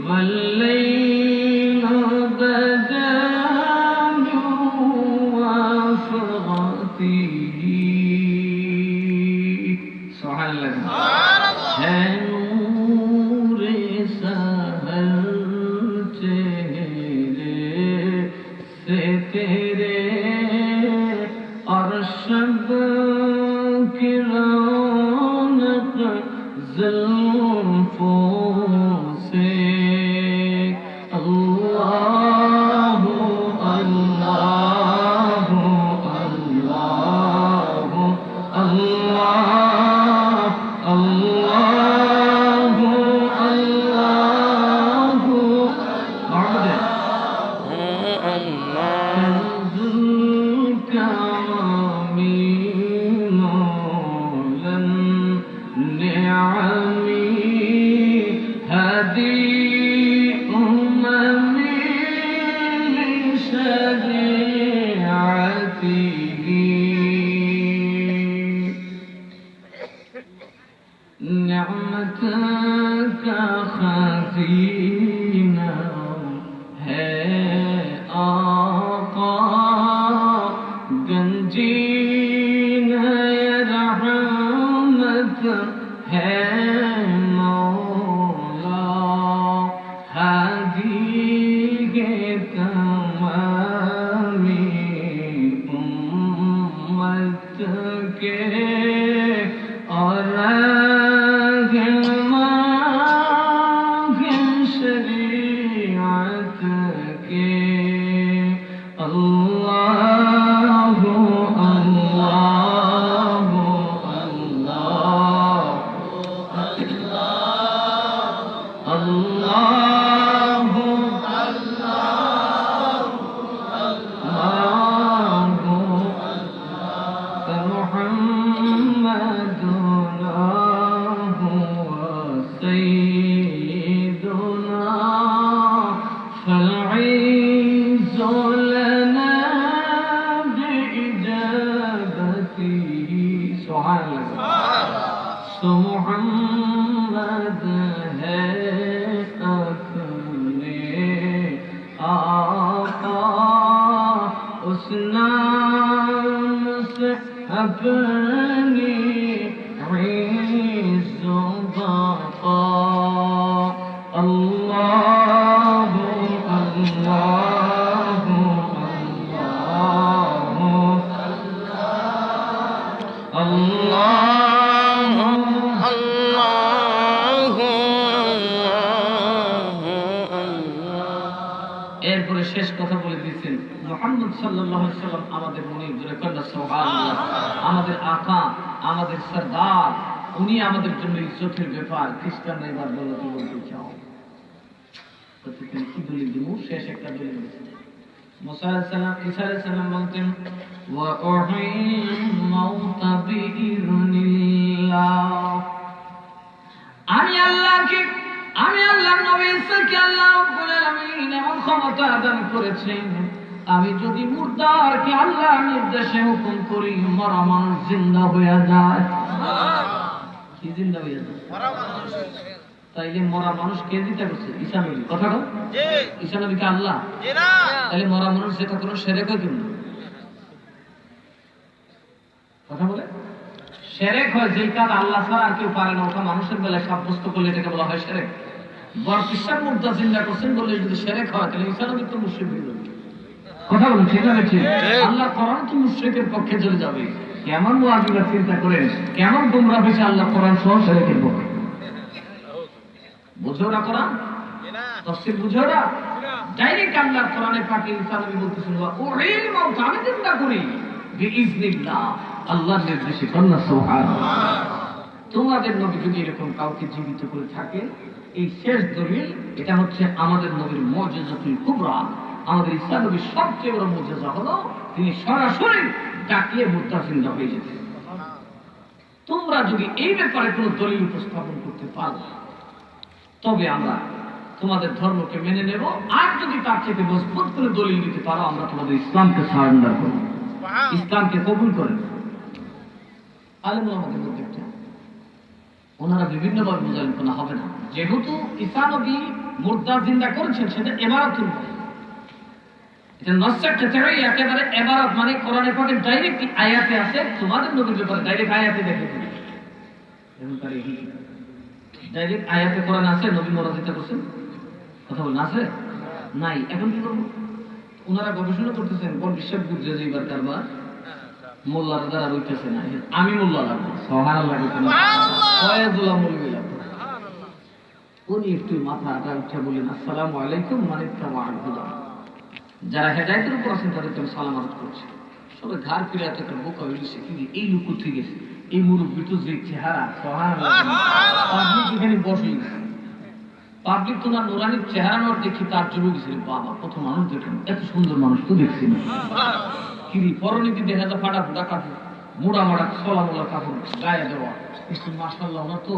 والليل بدا من وفرته سبحان الله ہے نور سحر چہرے سے تیرے اور شب کی رونق زلفوں سے اللہ اللہ اللہ اللہ اللہ اللہ محمد الكرامين مولا نعمي هدي أممي لشريعته सीना है आका गंजीन रहमत है मौला हादी के तमामी उम्मत के और शरीअत के अल्लाह अल्लाह अल्लाह अल्लाह मोहम्मद है अपने आका उस नाम से अपनी इज़्ज़ो बाक़ा अल्लाह अल्लाह अल्लाह अल्लाह এরপরে শেষ কথা বলে দিয়েছেন মুহাম্মদ সাল্লাল্লাহু আলাইহি সাল্লাম আমাদের মুনিব জোরে কন্না সুবহানাল্লাহ আমাদের আকা আমাদের সরদার উনি আমাদের জন্য ইজ্জতের ব্যাপার খ্রিস্টানরা এবার বলো কি বলতে চাও প্রত্যেকদিন কি দলিল দিব শেষ একটা দলিল দিয়েছেন মুসা আলাইহিস সালাম ঈসা আলাইহিস সালাম বলতেন ওয়া উহিল মাউতা বিইذنিল্লাহ আমি আল্লাহর নবী ঈসাকে আল্লাহ রাব্বুল আলামিন এমন ক্ষমতা দান করেছেন আমি যদি মুর্দারকে আল্লাহর নির্দেশে হুকুম করি মরা মানুষ জিন্দা হয়ে যায় কি জিন্দা হয়ে যায় মরা মানুষ তাইলে মরা মানুষ কে জিন্দা করছে ঈসা নবী কথা বল জি ঈসা নবী কি আল্লাহ জি না তাইলে মরা মানুষ যেটা কোনো শিরক হয় কেন কথা বলে শিরক হয় যেই কাজ আল্লাহ ছাড়া আর কেউ পারে না ওটা মানুষের বেলায় সাব্যস্ত করলে এটাকে বলা হয় শিরক বড় খ্রিস্টান মুর্দা জিন্দা করছেন বলে যদি শিরক হয় তাহলে ঈসা নবী তো মুশরিক হয়ে যাবে কথা বলুন ঠিক আছে আল্লাহ কোরআন তো মুশরিকের পক্ষে চলে যাবে কেমন ওয়াজিবা চিন্তা করেন কেমন তোমরা বেশি আল্লাহ কোরআন সহ শিরকের পক্ষে বুঝো না কোরআন না তাফসীর বুঝো না ডাইরেক্ট আল্লাহর কোরআনে পাকে ঈসা নবী বলতেছেন ওয়াইল মাউত আমি চিন্তা করি বিইذنিল্লাহ আল্লাহর নির্দেশে কন্না সুবহানাল্লাহ তোমাদের নবী যদি এরকম কাউকে জীবিত করে থাকে এই শেষ দলিল এটা হচ্ছে আমাদের নবীর মুজিজাতুল কুবরা আমাদের ঈসা নবীর সবচেয়ে বড় মুজিজা হলো তিনি সরাসরি ডাকিয়ে মুর্দা জিন্দা হয়ে যেতেন তোমরা যদি এই ব্যাপারে কোনো দলিল উপস্থাপন করতে পারো তবে আমরা তোমাদের ধর্মকে মেনে নেব আর যদি তার থেকে মজবুত করে দলিল দিতে পারো আমরা তোমাদের ইসলামকে সারেন্ডার করব ইসলামকে কবুল করে আলেম আমাদের মধ্যে ওনারা বিভিন্ন ভাবে বোঝালেন কোনো হবে না যেহেতু ঈসা নবী মুর্দা জিন্দা করেছেন সেটা ইবাদতুল এটা নসরত থেকে একেবারে ইবাদত মানে কোরআনে পাকে ডাইরেক্ট আয়াতে আছে তোমাদের নবীর ব্যাপারে ডাইরেক্ট আয়াতে দেখে এমন করে ডাইরেক্ট আয়াতে কোরআন আছে নবী মুর্দা জিন্দা করেছেন কথা বলেন আছে নাই এখন কি করব ওনারা গবেষণা করতেছেন কোন বিশ্ববিদ্যালয়ে যে এবার কারবার মোল্লার দ্বারা রইতেছে না আমি মোল্লা লাগবো সুবহানাল্লাহ সুবহানাল্লাহ মৌলবী লাগবো উনি একটু মাথাটা উঠে বলেন আসসালামু আলাইকুম ওয়ালাইকুম আসসালাম যারা হেদায়েতের উপর আছেন তাদেরকে আমি সালাম আরজ করছি সবাই ঘাড় ফিরে একটা বোকা হইছে কি এই লোক কোথায় গেছে এই মুরব্বী তো যে চেহারা সুবহানাল্লাহ পাবলিক এখানে বসে পাবলিক তো না নুরানির চেহারা নর দেখি তার যুবক গেছে বাবা কত মানুষ দেখেন এত সুন্দর মানুষ তো দেখছি না কিরি পরনীতি দেখা যায় ফাটা ফুটা কাপড় মোড়া মোড়া ছলা মোড়া কাপড় গায়ে দেওয়া কিন্তু মাশাআল্লাহ ওনার তো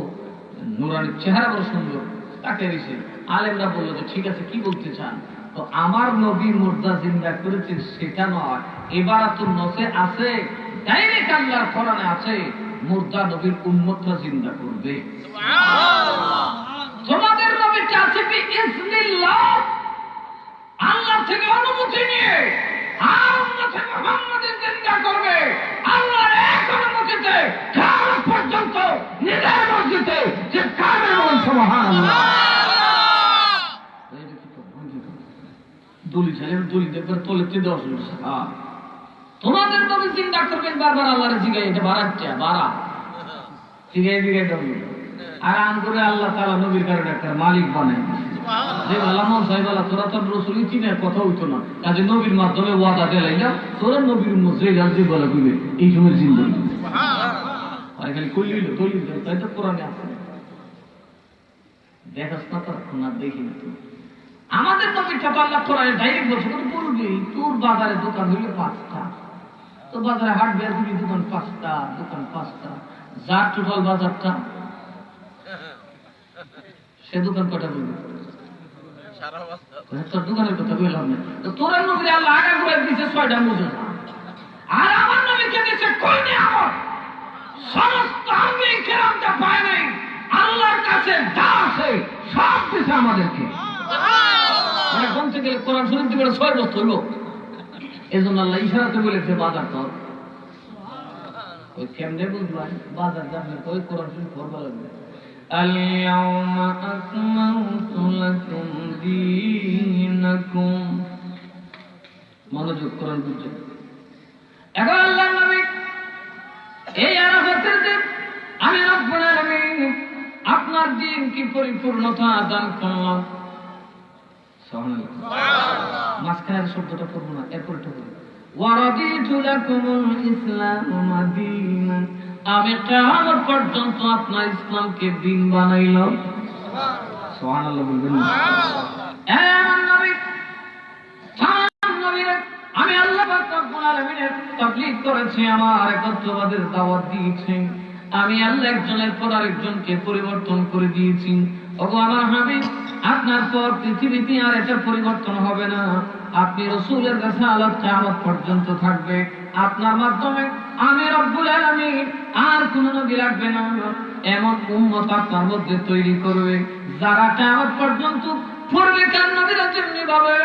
নুরানির চেহারা বড় সুন্দর তাকে দিছে আলেমরা বললো যে ঠিক আছে কি বলতে চান তো আমার নবী মুর্দা জিন্দা করেছেন সেটা নয় ইবারাতুন নসে আছে ডাইরেক্ট আল্লাহর কোরআনে আছে মুর্দা নবীর উম্মতরা জিন্দা করবে সুবহানাল্লাহ তোমাদের নবীটা আছে বিইজনিল্লাহ আল্লাহ থেকে অনুমতি নিয়ে আর উম্মতে মুহাম্মাদের জিন্দা করবে আল্লাহর এক অনুমতিতে কাল পর্যন্ত নিজের মসজিদে যে কামের বলেন সুবহানাল্লাহ। দলি ছেলের দলি দেখবার তোলেতে 10 বছর তোমাদের নবী জিন্দা করবেন বারবার আল্লাহর জিগাই এটা বাড়াচ্ছা বাড়া জিগাই দাও আর আম করে আল্লাহ তাআলা নবীর কারণে একটা মালিক বানায় যে আল্লাহ সাহেবালা তোরা তো রসুলই চিনে কথা হইতো না কাজে নবীর মাধ্যমে ওয়াদা দিলাইলাম তোরা নবীর মধ্যে রাজি বলা কইবে এই সময় জিন্দা আর খালি কইলিল দলিল তাই তো কোরআনে আছে দেখাস না তো না দেখি না আমাদের নবীর কথা আল্লাহ কোরআনে ডাইরেক্ট বলছে কত বলবি তোর বাজারে দোকান হইল 5টা তো বাজারে হাট বের করি দোকান 5টা দোকান 5টা যার টোটাল বাজারটা সে দোকান কটা বলবি তোর দোকানের কথা বললাম না তো তোর নবী আল্লাহ আগা করে দিয়েছে 6টা মুজুজ আর আমার নবীকে দিয়েছে কোন নিয়ামত সমস্ত আম্বিয়া কিরামটা পায় নাই আল্লাহর কাছে যা আছে সব দিয়েছে আমাদেরকে মানে বলতে গেলে কোরআন শরীফ দিয়ে 6 বছর হইল এজন্য আল্লাহ ইশারাতে বলেছে বাজার তোর ওই কেমনে বুঝবাই বাজার যাবে তো ওই কোরআন শরীফ পড়বা লাগবে اليوم أكملت لكم دينكم মনোযোগ কোরআন বুঝছে এখন আল্লাহর নবী এই আরাফাতের দিন আমি রব্বুল আলামিন আপনার দিন কি পরিপূর্ণতা দান করলাম সুবহানাল্লাহ মাঝখানের শব্দটা পড়ব না এরপরটা পড়ব ওয়ারাদিতু লাকুমুল ইসলাম দীনান আমি কিয়ামত পর্যন্ত আপনার ইসলামকে দিন বানাইলাম সুবহানাল্লাহ বলবেন আমি আল্লাহ পাক রব্বুল আলামিনের তাবলীগ করেছি আমার একত্ববাদের দাওয়াত দিয়েছি আমি আল্লাহ একজনের পর আরেকজনকে পরিবর্তন করে দিয়েছি ওগো আমার হাবিব আপনার পর পৃথিবীতে আর এটা পরিবর্তন হবে না আপনি রাসূলের রিসালাত কিয়ামত পর্যন্ত থাকবে আপনার মাধ্যমে আমি রব্বুল আলামিন আর কোন নবী লাগবে না এমন উম্মত আপনার মধ্যে তৈরি করবে যারা কিয়ামত পর্যন্ত পূর্বেকার নবীরা যেমনি ভাবে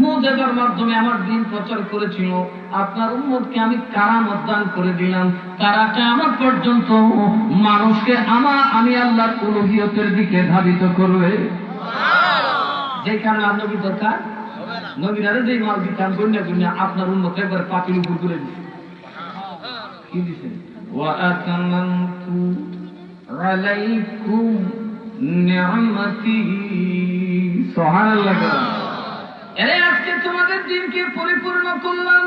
মুজিজার মাধ্যমে আমার দিন প্রচার করেছিল আপনার উম্মতকে আমি কারামত দান করে দিলাম তারা কিয়ামত পর্যন্ত মানুষকে আমি আল্লাহর উলুহিয়তের দিকে ধাবিত করবে যেখানে নবী দরকার নবীরা যেই মাল দিতাম গণ্য আপনার উম্মত একবার পাতিল উপর করে দিচ্ছে কি দিছে ওয়া আতামামতু আলাইকুম নি'মাতি সুবহানাল্লাহ এরে আজকে তোমাদের দিনকে পরিপূর্ণ করলাম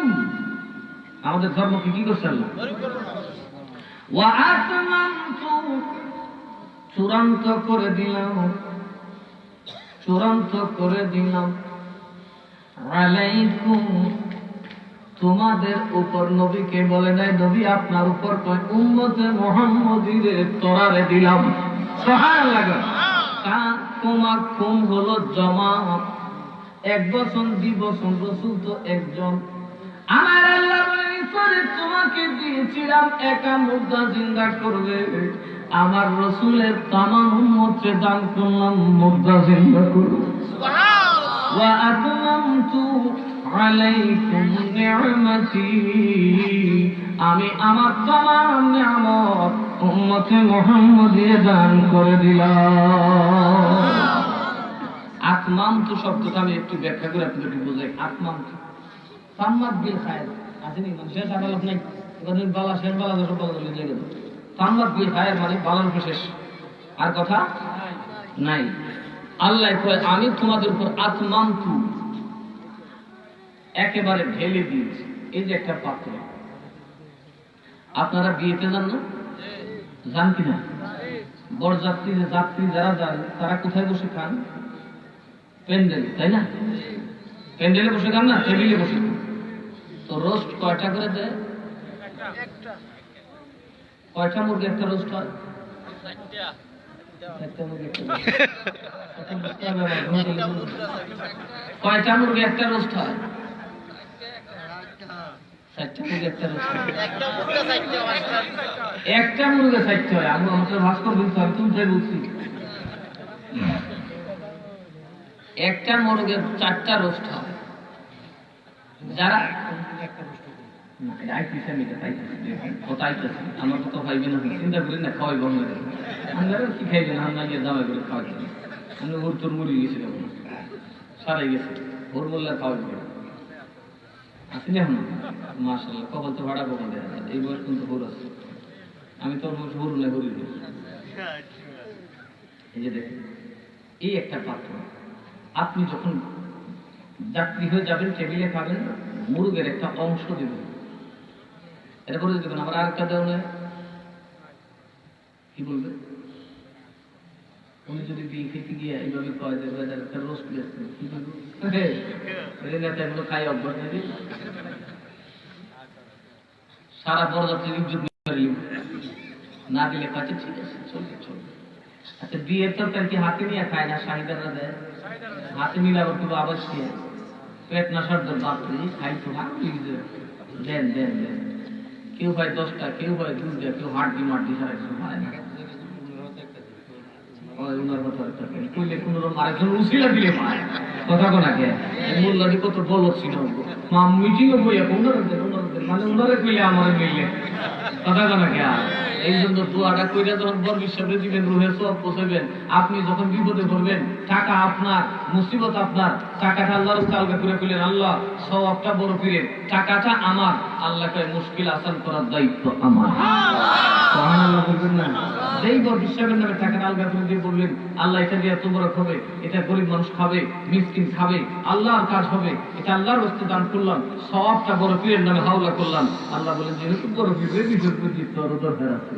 আমাদের ধর্মকে কি করছে আল্লাহ ওয়া আতামামতু চূড়ান্ত করে দিলাম আলাইকুম তোমাদের উপর নবীকে বলে নাই নবী আপনার উপর কয় উম্মতে মুহাম্মাদিরে তোরারে দিলাম সুবহানাল্লাহ তোমার কোন হলো জামাত এক বছর দুই বছর রাসূল তো একজন আমার আল্লাহ বলেন সরে তোমাকে দিয়েছিলাম একা মুর্দা জিন্দা করবে আমার রাসূলের তামাম উম্মতকে দান করলাম মুর্দা জিন্দা করবে সুবহানাল্লাহ ওয়া আতমামতু আলাইকুম নি'মাতি আমি আমার তামাম নিয়ামত উম্মতে মুহাম্মাদিয়ে দান করে দিলাম আতমামতু শব্দটা আমি একটু ব্যাখ্যা করে আপনাদেরকে বোঝাই আতমামতু সাম্মাত বিল খায়র আসেনি মানুষের সাবালক নাই এবারে বালা শের বালা সব বালা লেগে গেল সাম্মাত বিল খায়র মানে বালার শেষ আর কথা নাই আল্লাহ কয় আমি তোমাদের উপর আতমামতু একেবারে ঢেলে দিয়েছি এই যে একটা পাত্র আপনারা বিয়েতে যান না যান কিনা বরযাত্রী যাত্রী যারা যায় তারা কোথায় বসে খান প্যান্ডেল তাই না প্যান্ডেলে বসে খান না টেবিলে বসে খান তো রোস্ট কয়টা করে দেয় কয়টা মুরগি একটা রোস্ট হয় কয়টা মুরগি একটা রোস্ট হয় একটা মুরগি চাইতে হয় আমি আমাদের ভাস্কর বলছি আমি তুমি তাই বলছি একটা মোরগের 4টা রোস্ট হয়। যারা আমার তো খাইবে না, চিন্তা করি না খাওয়াই বন্ধ করে আমরা কি খাইবে না, আমরা গিয়ে দামে করে খাওয়াই আমি ওর তোর মুড়ি গেছিলাম সারাই গেছে ওর বললে খাওয়াই আসলে এখন মাশাআল্লাহ কপাল তো ভাড়া কখন দেওয়া যায়, এই বয়স কিন্তু ভোর আছে, আমি তোর বয়স ভোর না করি। এই যে দেখেন এই একটা পাত্র, আপনি যখন যাত্রী হয়ে যাবেন টেবিলে খাবেন, মুরগের একটা অংশ দেবেন, এটা করে দেবেন। আবার আরেকটা দেওয়া নেই কি বলবে, উনি যদি বিয়ে খেতে গিয়ে এইভাবে কয় দেবে একটা রোস্ট কি বলবো নেতাগুলো খাই অভ্যাস নাকি সারা বরযাত্রীর ইজ্জত না দিলে কাছে ঠিক আছে চলবে চলবে। আচ্ছা বিয়ের তরকারি কি হাতে নিয়ে খায় না শাহিদারা দেয়, হাতে নিলে আবার কিন্তু আবার খেয়ে পেট না সর্দার বাপরে খাই তো হাত দেন দেন দেন, কেউ হয় 10টা, কেউ হয় 2টা, কেউ হাড্ডি মাড্ডি ছাড়া কিছু হয় না। কথা কোনাকে মোল্লাদি কত বল ছিল মিটিং বইয়া মানে উনারে কইলে আমার মিললে কথা কোনাকে। এই জন্য দোয়াটা কইরা যখন বর বিশ্বাসে দিবেন, রুহে সব পৌঁছাবেন, আপনি যখন বিপদে পড়বেন, টাকা আপনার, মুসিবত আপনার, টাকাটা আল্লাহর তালকা করে কইলেন আল্লাহ সওয়াবটা বড় পীরের, টাকাটা আমার, আল্লাহকে মুশকিল আসান করার দায়িত্ব আমার। সুবহানাল্লাহ বলবেন না, যেই বর বিশ্বাসের নামে টাকাটা আলগা করে দিয়ে বললেন আল্লাহ এটা দিয়ে এত বড় হবে, এটা গরিব মানুষ খাবে, মিসকিন খাবে, আল্লাহর কাজ হবে, এটা আল্লাহর হস্তে দান করলাম, সওয়াবটা বড় পীরের নামে হাওলা করলাম। আল্লাহ বলেন যেহেতু বড় পীরের বিশেষ তোর দরকার আছে।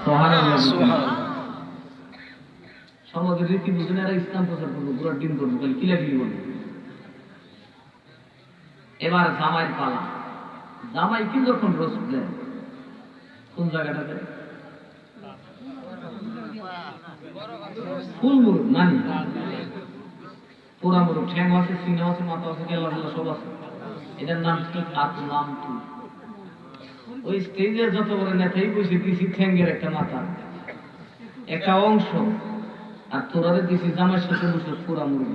সুবহানাল্লাহ। সমাজের রীতি বুঝে না, ইসলাম প্রচার করবো, পুরো ডিম করবো, খালি কিলাকিলি বলবো। এবার জামাইয়ের পালা, জামাই কি যখন রোস্ট দেয় কোন জায়গাটা দেয়, ফুল মুরগ নানি পোড়া মুরগ, ঠ্যাং আছে, সিনা আছে, মাথা আছে, কেলা সব আছে, এটার নাম কি নাম কি। ওই স্টেজের যত বড় নেতাই বসে দিয়েছি ঠ্যাঙ্গের একটা মাথা একটা অংশ, আর তোরারে দিয়েছি জামাইয়ের সাথে বসে পোড়া মুরগ।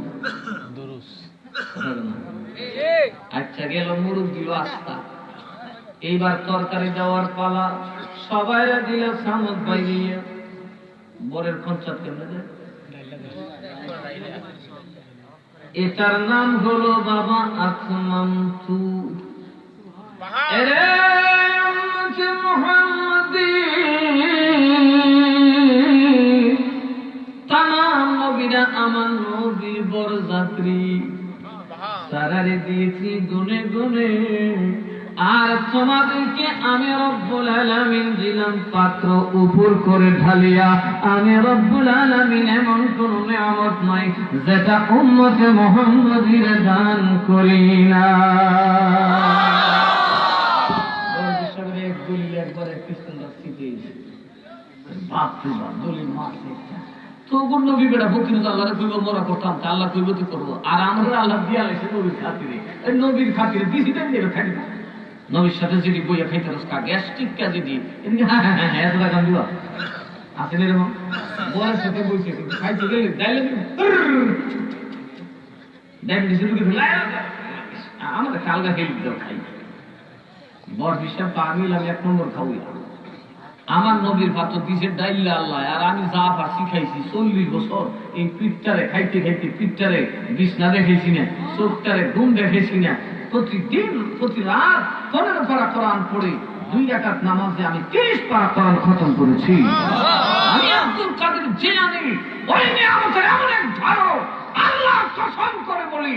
আচ্ছা গেল মুরগ দিল আস্তা, এইবার তরকারি দেওয়ার পালা, সবাই দিল সামত বাইরে, বরের খঞ্চাত কেমনে দেয়, এটার নাম হলো বাবা আকমামতু। এরে মুহাম্মাদি তামাম নবীরা আমার নবীর বরযাত্রী, সারারে দিয়েছি গুনে গুনে, আর তোমাদেরকে আমি রব্বুল আলামিন দিলাম পাত্র উপর করে ঢালিয়া। আমি রব্বুল আলামিন এমন কোন নিয়ামত নাই যেটা উম্মতে মুহাম্মাদির দান করি না। তখন নবী বেটা ফকির আল্লাহরে কইব মরা করতাম, আল্লাহ কইব তুই করবো, আর আমরা আল্লাহ দিয়া লাইছে নবীর খাতিরে, নবীর খাতিরে দিছি তাই দেবে খাই না। নবীর সাথে যদি বইয়া খাইতে রসকা গ্যাস্ট্রিক কাজে দিয়ে হ্যাঁ হ্যাঁ হ্যাঁ এতটা গান দিবা আসেন এরকম বয়ের সাথে বইছে কিন্তু খাইতে গেলে আমাদের কালগা খেয়ে দিতে খাই বর বিশ্বাস পাগল, আমি 1 নম্বর খাওয়াই। আমার নবীর পাত্র দিছে ডাইল্লা আল্লাহ, আর আমি যা পারছি খাইছি 40 বছর। এই পিঠটারে খাইতে খাইতে পিঠটারে বিছনা দেখেছি না, চোখটারে ঘুম দেখেছি না, প্রতিদিন প্রতি রাত 15 পারা কোরআন পড়ে 2 রাকাত নামাজে আমি 30 পারা কোরআন খতম করেছি। আমি আব্দুল কাদের জিলানী ওই নিয়ামতের এমন এক ধারো, আল্লাহ কসম করে বলি,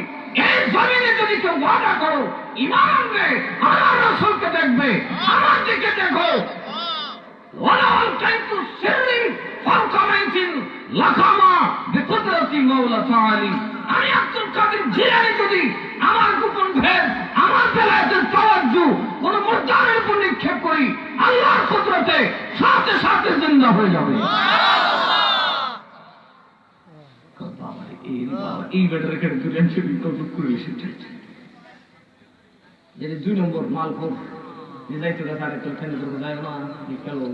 এই জমিনে যদি কেউ ওয়াদা করো ঈমান আনবে, আমার রাসূলকে দেখবে, আমার দিকে দেখো, ওয়ালাল কাইতু সিররি ফাওকামাইতিন লাকামা বিকুদরতি মাওলা তাআলা। আমি আব্দুল কাদের জিলানী যদি আমার গোপন ভেদ, আমার বেলায়েতের তাওয়াজ্জু কোন মুরতাদের উপর নিক্ষেপ করি, আল্লাহর কুদরতে সাথে সাথে জিন্দা হয়ে যাবে। এই বেটার এখানে দুলেন ছবি কত করে এসেছে, যদি 2 নম্বর মাল খুব যাইতে দেখা আর একটু খেলে করবো যায় না, খেলো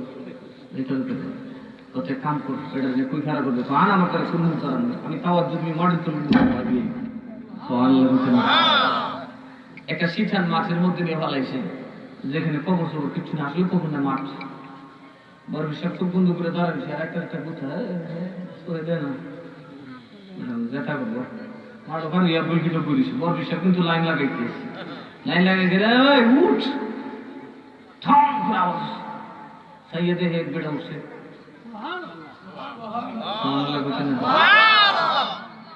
কোথায় কাম করবো, এটা যে কুই খারাপ করবে, আমার তারা শুনবো, আমি তাওয়াজ্জু মাটির চলবো। একটা শীতান মাঠের মধ্যে নিয়ে ফেলাইছে, যেখানে কবর সবর কিছু না, আসলে কবর না, মাঠ। বড় বিশ্বাস চোখ বন্ধু করে দাঁড়াইছে, আর একটা কোথা দেয় না যেটা করবো মাঠ ওখানে ইয়া বলকিত করিস। বড় বিশ্বাস কিন্তু লাইন লাগাইতেছে, লাইন লাগাই গেলে উঠ ঠং করে আওয়াজ, সাইয়েদে হেড বেটা উঠছে,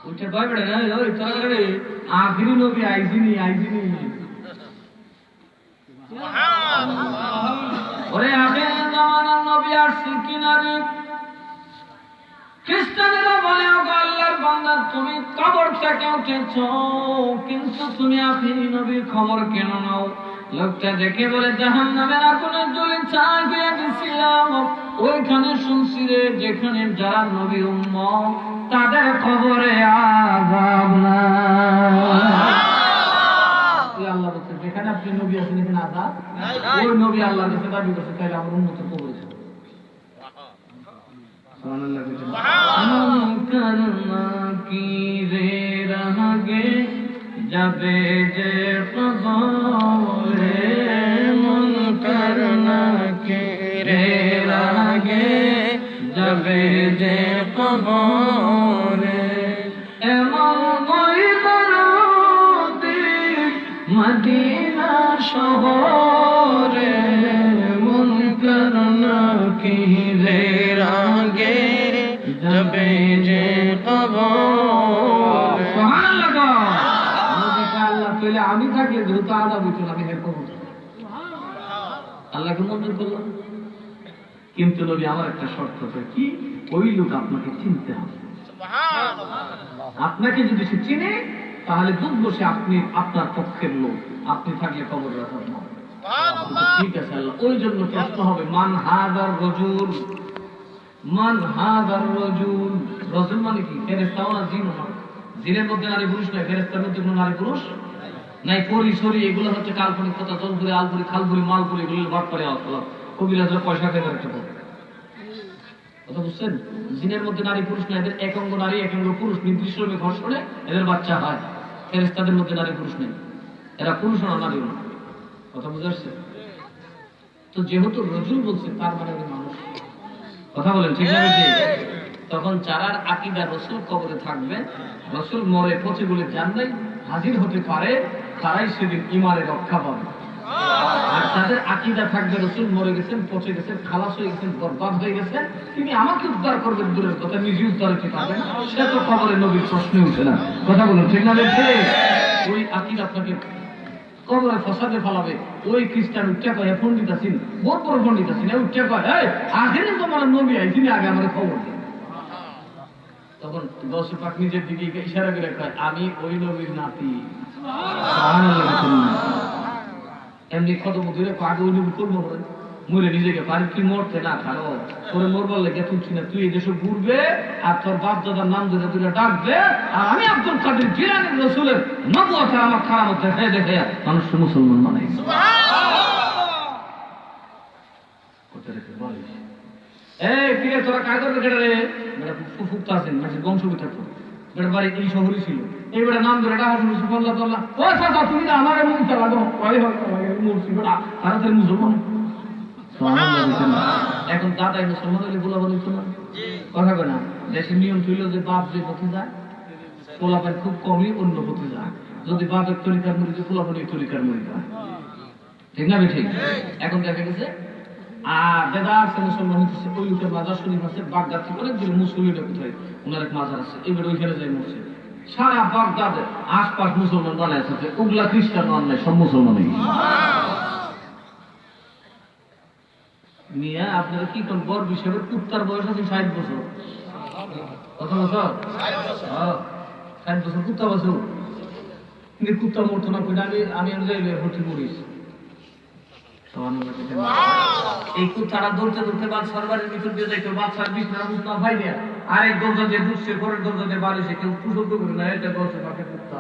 উঠে ভয় বেড়ে না তোরা রে আখিরি নবী আইজিনি আইজিনি। ওরে আখির জামানার নবী আসছে কিনারে। খ্রিস্টানেরা বলে আল্লাহর বান্দা তুমি কবর থেকে উঠেছ, কিন্তু তুমি আখিরি নবীর খবর কেন নাও? লোকটা দেখে বলে জাহান্নামের আগুনে জ্বলে ছাই হয়ে গেছিলাম, ওইখানে শুনছি রে যেখানে যারা নবীর উম্মত তাদের খবরে আযাব না। আল্লাহ বলছে যেখানে আপনি নবী আছেন এখানে আযাব নাই। ওই নবী আল্লাহর কাছে দাবি করছে তাইলে আমার উম্মতের কবরে ছিল। সুবহানাল্লাহ। মন করনা কি রে রহাগে যাবে যে কবরে, মন করনা কি রে রহাগে যাবে যে কবরে, এমন বই দরদি মদিনা শহরে, মন করনা কি রে রাগে যাবে যে কবরে। সুবহানাল্লাহ। নবীকে আল্লাহ কইলে আমি থাকলে দ্রুত আযাব হইতো না, আমি হের কবর আল্লাহকে মঞ্জুর করলাম। কিন্তু নবী আমার একটা শর্ত, কি? ওই লোক আপনাকে চিনতে হবে। আপনাকে যদি সে চিনে তাহলে বুঝবো সে আপনি আপনার পক্ষের লোক, আপনি থাকলে কবর রাখার না। ঠিক আছে আল্লাহ, ওই জন্য প্রশ্ন হবে মান হাদার রজুল, মান হাদার রজুল। রজুল মানে কি? ফেরেশতাও না, জিন না। জিনের মধ্যে নারী পুরুষ নাই, ফেরেশতার মধ্যে কোনো নারী পুরুষ নাই। পরি সরি এগুলো হচ্ছে কাল্পনিক কথা, জলপুরি আলপুরি খালপুরি মালপুরি এগুলো বাদ করে আসলাম কবিরাজরা পয়সা খেয়ে একটা কথা বুঝছেন? জিনের মধ্যে নারী পুরুষ না, এদের এক অঙ্গ নারী এক অঙ্গ পুরুষ, নির্দিষ্ট ঘর্ষণে এদের বাচ্চা হয়। ফেরেশতাদের মধ্যে নারী পুরুষ নেই, এরা পুরুষ না নারীও না। কথা বুঝে আসছে? তো যেহেতু রজুল বলছে তার মানে মানুষ। কথা বলেন ঠিক না? তখন যারার আকীদা রসুল কবরে থাকবে, রসুল মরে পচে বলে জান্নাতে হাজির হতে পারে, তারাই সেদিন ঈমানে রক্ষা পাবে। আর তাদের আকীদা থাকবে রসুল মরে গেছেন, পচে গেছেন, খালাস হয়ে গেছেন, বরবাদ হয়ে গেছেন, তিনি আমাকে উদ্ধার করবেন দূরের কথা, নিজে উদ্ধার হতে পারবেন না, সে তো কবরে নবীর প্রশ্নই উঠে না। কথা বলুন ঠিক না? ওই আকীদা আপনাকে কবরে ফসাদে ফেলাবে। ওই খ্রিস্টান উঠা কয় পণ্ডিত আছেন, বড় বড় পণ্ডিত আছেন, উঠা কয় আখেরে তোমার নবী আইসিনি, আগে আমার খবর দেন। তখন গৌসে পাক নিজের দিকে ইশারা করে কয় আমি ওই নবীর নাতি। এমনি কত বুঝলে আগে ওই নবী করবো মরে নিজেকে পারি, তুই মরতে না খারো তোর মরবার লেগে তুলছি না, তুই এই দেশে ঘুরবে আর তোর বাপ দাদার নাম ধরে তুলে ডাকবে, আর আমি আব্দুল কাদের জিলানী রসুলের নবুয়ত আমার খারাপ দেখে দেখে মানুষ মুসলমান বানাই। এই কিরে তোরা কাজ করবে কেটে রে ফুফুকটা আছেন মানে বংশবি থাকতো, বেটা বাড়ি এই শহরই ছিল, এই বেটা নাম ধরে ডাকা শুনেছি বললা তোল্লা ও চাচা তুমি না আমার মুখ চালানো মরছি বেটা ভারতের মুসলমান। এখন দাদাই মুসলমান হলে বলা বলি তোমার কথা কয় না, দেশের নিয়ম ছিল যে বাপ যে পথে যায় পোলাপান খুব কমই অন্য পথে যায়, যদি বাপের তরিকার মরি যে পোলাপানের তরিকার মরি যায়, ঠিক না? ঠিক। এখন দেখা গেছে আর দাদা আছে মুসলমান হচ্ছে, ওই লোকের মাজার শরীফ আছে বাগদাদ থেকে অনেকগুলো মুসলিমরা কোথায় ওনার এক মাজার আছে, এবার ওইখানে যাই মরছে। সারা বাগদাদের আশপাশ মুসলমান বানায় আছে, ওগুলা খ্রিস্টান অন্যায় সব মুসলমানই। মিয়া আপনারা কি কোন বড় বিষয়? কুত্তার বয়স আছে 60 বছর। কত বছর? 60 বছর কুত্তা বছর। কিন্তু কুত্তা মরতো না, আমি যাইলে ভর্তি করিস। এই কুত্তারা দৌড়তে দৌড়তে বাদশার বাড়ির ভিতর দিয়ে যাইতো, বাদশার বিছানা মুছনা ভাই দেয়া আরেক দরজা দিয়ে ঢুকছে, পরের দরজা দিয়ে বাড়িছে, কেউ কুসব্দ করে না, এটা গল্প পাখি কুত্তা।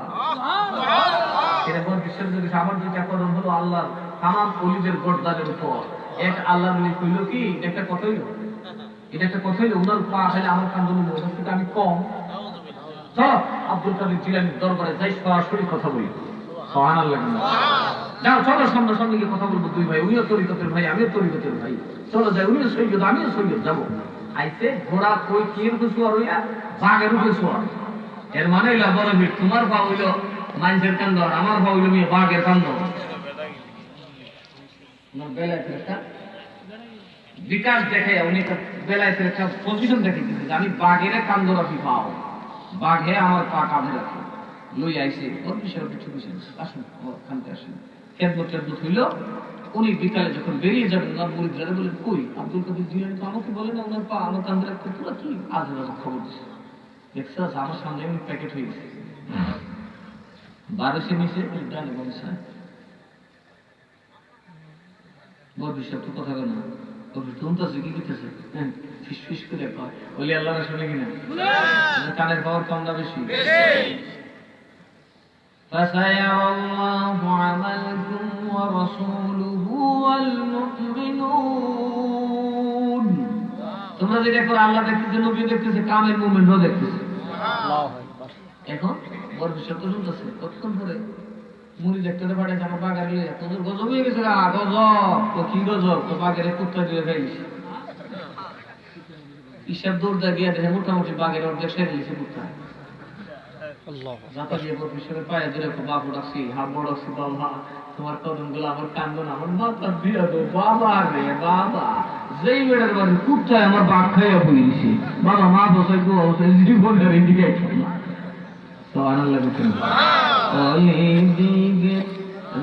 এটা বড় বিশ্বের যদি আমার দুইটা কদম হলো আল্লাহর তামাম অলিদের গর্দানের উপর। এক আল্লাহ বলি কইল কি একটা কথা হইল, এটা একটা কথা হইলো, ওনার পা খাইলে আমার কান্দন আমি কম চলো আব্দুল কাদের জিলানীর দরবারে যাই, সরাসরি কথা বলি। সুবহানাল্লাহ। যাও চলো সামনে সামনে গিয়ে কথা বলবো। দুই ভাই, উনিও তরিকতের ভাই, আমিও তরিকতের ভাই। চলো যাই, উনিও সৈয়দ আমিও সৈয়দ, যাবো। আইতে ঘোড়া কই কি রূপে শোয়ার হইয়া বাঘের রূপে শোয়ার। এর মানে হইলো বড় ভিড়, তোমার পা হইলো মানুষের কান্দ, আমার পা হইলো মেয়ে বাঘের কান্দ। আমার বেলায় একটা বিকাশ দেখে উনি একটা বেলায় একটা পজিশন দেখে দিচ্ছে, আমি বাঘের কান্দ রাখি পাও, বাঘে আমার পা কাঁধে রাখি লই আইসে ওর বিষয়ে কিছু বিষয় আসুন ওখানতে আসেন। খেদমত টেদমত হইল। উনি বিকালে যখন বেরিয়ে যাবেন ওনার মুরিদরা বলেন, কই আব্দুল কাদের জিলানী তো আমাকে বলে না ওনার পা আমার কাঁধে রাখতে, তোরা কি আজে বাজে খবর দিচ্ছে দেখছো? আমার সামনে এমনি প্যাকেট হয়ে গেছে 1200 নিচে ডানে বলছে বড় বিষয় তো কথা বলে না, শুনতেছে কি করতেছে ফিস ফিস করে কয়, বলি আল্লাহ শুনে কিনা কানের পাওয়ার কম না বেশি? فسيرى الله عملكم ورسوله والمؤمنون। তোমরা যেটা করে আল্লাহ দেখতেছে, নবী দেখতেছে, কামের মুমিনও দেখতেছে। এখন বড় বিষয় তো শুনতেছে। কতক্ষণ পরে মুড়ি দেখতে পাঠাইছে আমার বাগার লিয়ে, তোদের গজব হয়ে গেছে, গজব তো কি গজব, তো বাঘের কুত্তা দিয়ে ফেলিস। হিসাব দৌড় দা গিয়ে দেখে মোটামুটি বাঘের অর্ধেক সেরে লিছে কুত্তা। তোমার কদম গুলো আমার কান্দন, আমার মাথা দিয়ে দো বাবা রে বাবা, যেই বেড়ার বাড়ি কুত্তায় আমার বাঘ খাইয়া বলে দিছি, বাবা মা বসাই গো জীবনের ইন্ডিকেশন।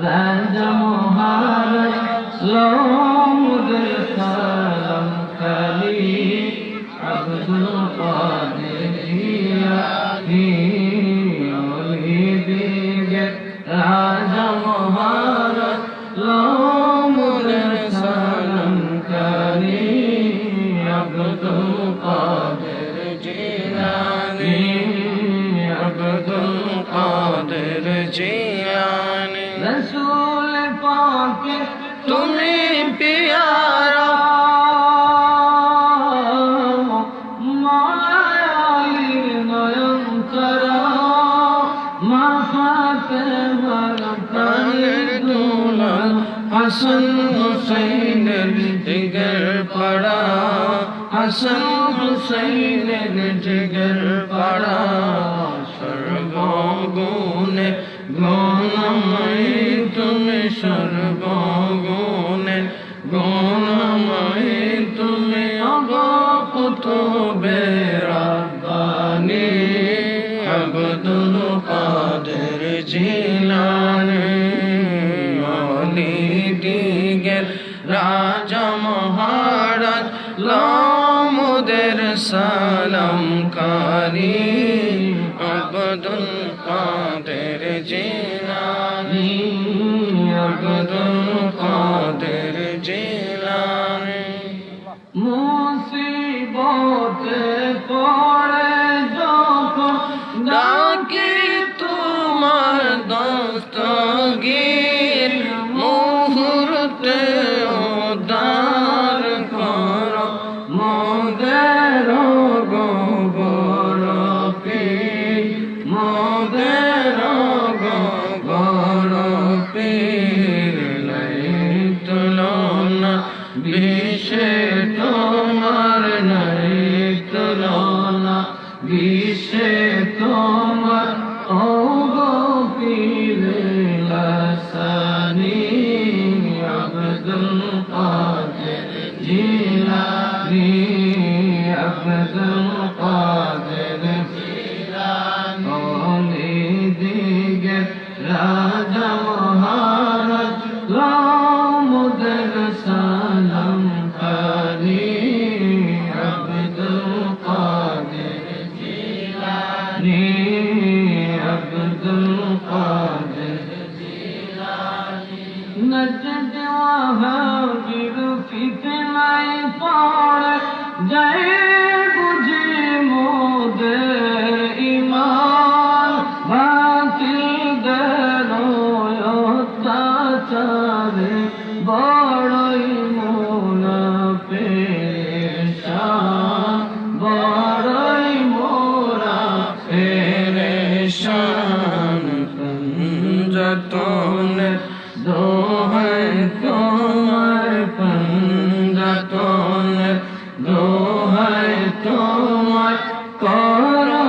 রাজা মহারাজ লোমুদের সালাম খালি আব্দুল কাদের জিলানী। রাজা মহারাজ লোমুদের সালাম খালি আব্দুল কাদের জিলানী, আব্দুল কাদের জিলানী। রসূল পাক তুমি প্যারা, মায়ালির নয়ন তারা, মা ফাতেমার প্রাণের দুলাল, হাসান হুসাইনের জিগর পড়া, হাসান হুসাইনের জিগর পড়া। সর্বগুণে গুণময়ী তুমি, সর্বগুণে গুণময়ী তুমি, কুতুবে রাব্বানী আব্দুল কাদের জিলানী। অলিদিগের রাজা মহারাজ লোমুদের সালাম কারি আব্দুল কাদের জিলানী, আব্দুল কাদের জিলানী। মুসিবতে পড়ে যখন ডাকি তোমার দস্তগীর, মুহূর্তে উদ্ধার করো মোদের গোবর পীর, মোদের গোবর পীর। নাই তুলনা বিশ্বে তোমার, নাই তুলনা বিশ্বে তোমার, ও গো পীর লাসানী আব্দুল কাদের জিলানী, আব্দুল কাদের জিলানী। অলিদিগের রাজা মহারাজ লোমুদের সালাম কারি আব্দুল কাদের জিলানী, আব্দুল কাদের জিলানী। নজদ ওয়াহাবির ফিতনায় পড়ে যায় বুঝি মোদের ঈমান, বাতিলদের অত্যাচারে বড়ই মোরা পেরেশান, বড়ই মোরা পেরেশান। পাঞ্জাতনের দোহাই তোমার পাঞ্জাতনের দোহাই তোমার করো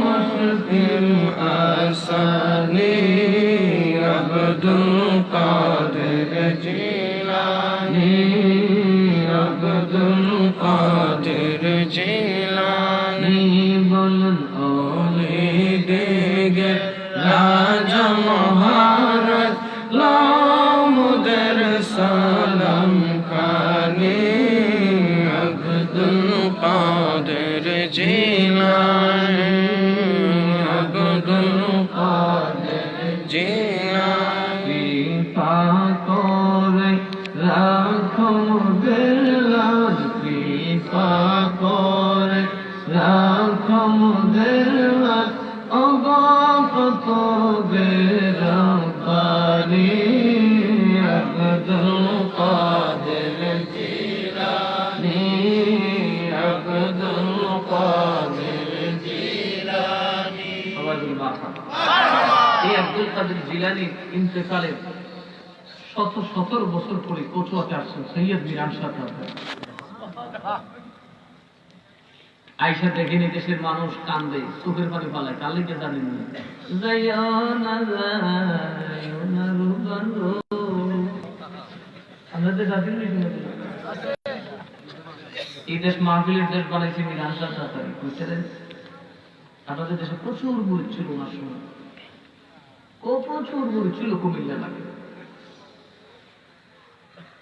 মুশকিল আসানি আব্দুল কাদের জিলানী আব্দুল কাদের জিলানী বলুন ওলি দেগে রাজা মহারাজ লামুদের সালাম খানি আব্দুল কাদের জিলানী আব্দুল কাদের জিলানী পাকরে রাখো মোদের লাজ কৃপা করে রাখো মোদের লাজ অগত বেরবানি আব্দুল কাদের জিলানী আব্দুল কাদের জিলানী। এই আব্দুল কাদের জিলানীর ইন্তেকালের 17 বছর পরে কচুয়াতে আসছেন সৈয়দ মিরান শাহ। আয়সা দেখেন দেশের মানুষ কান্দে, চোখের পানি পালায়, কালিকে জানেন না এই দেশ মাহফিলের দেশ বানাইছে মিরান শাহ। বুঝছেন আপনাদের দেশে প্রচুর গরিব ছিল ওনার সময়, প্রচুর গরিব ছিল। কুমিল্লা লাগে,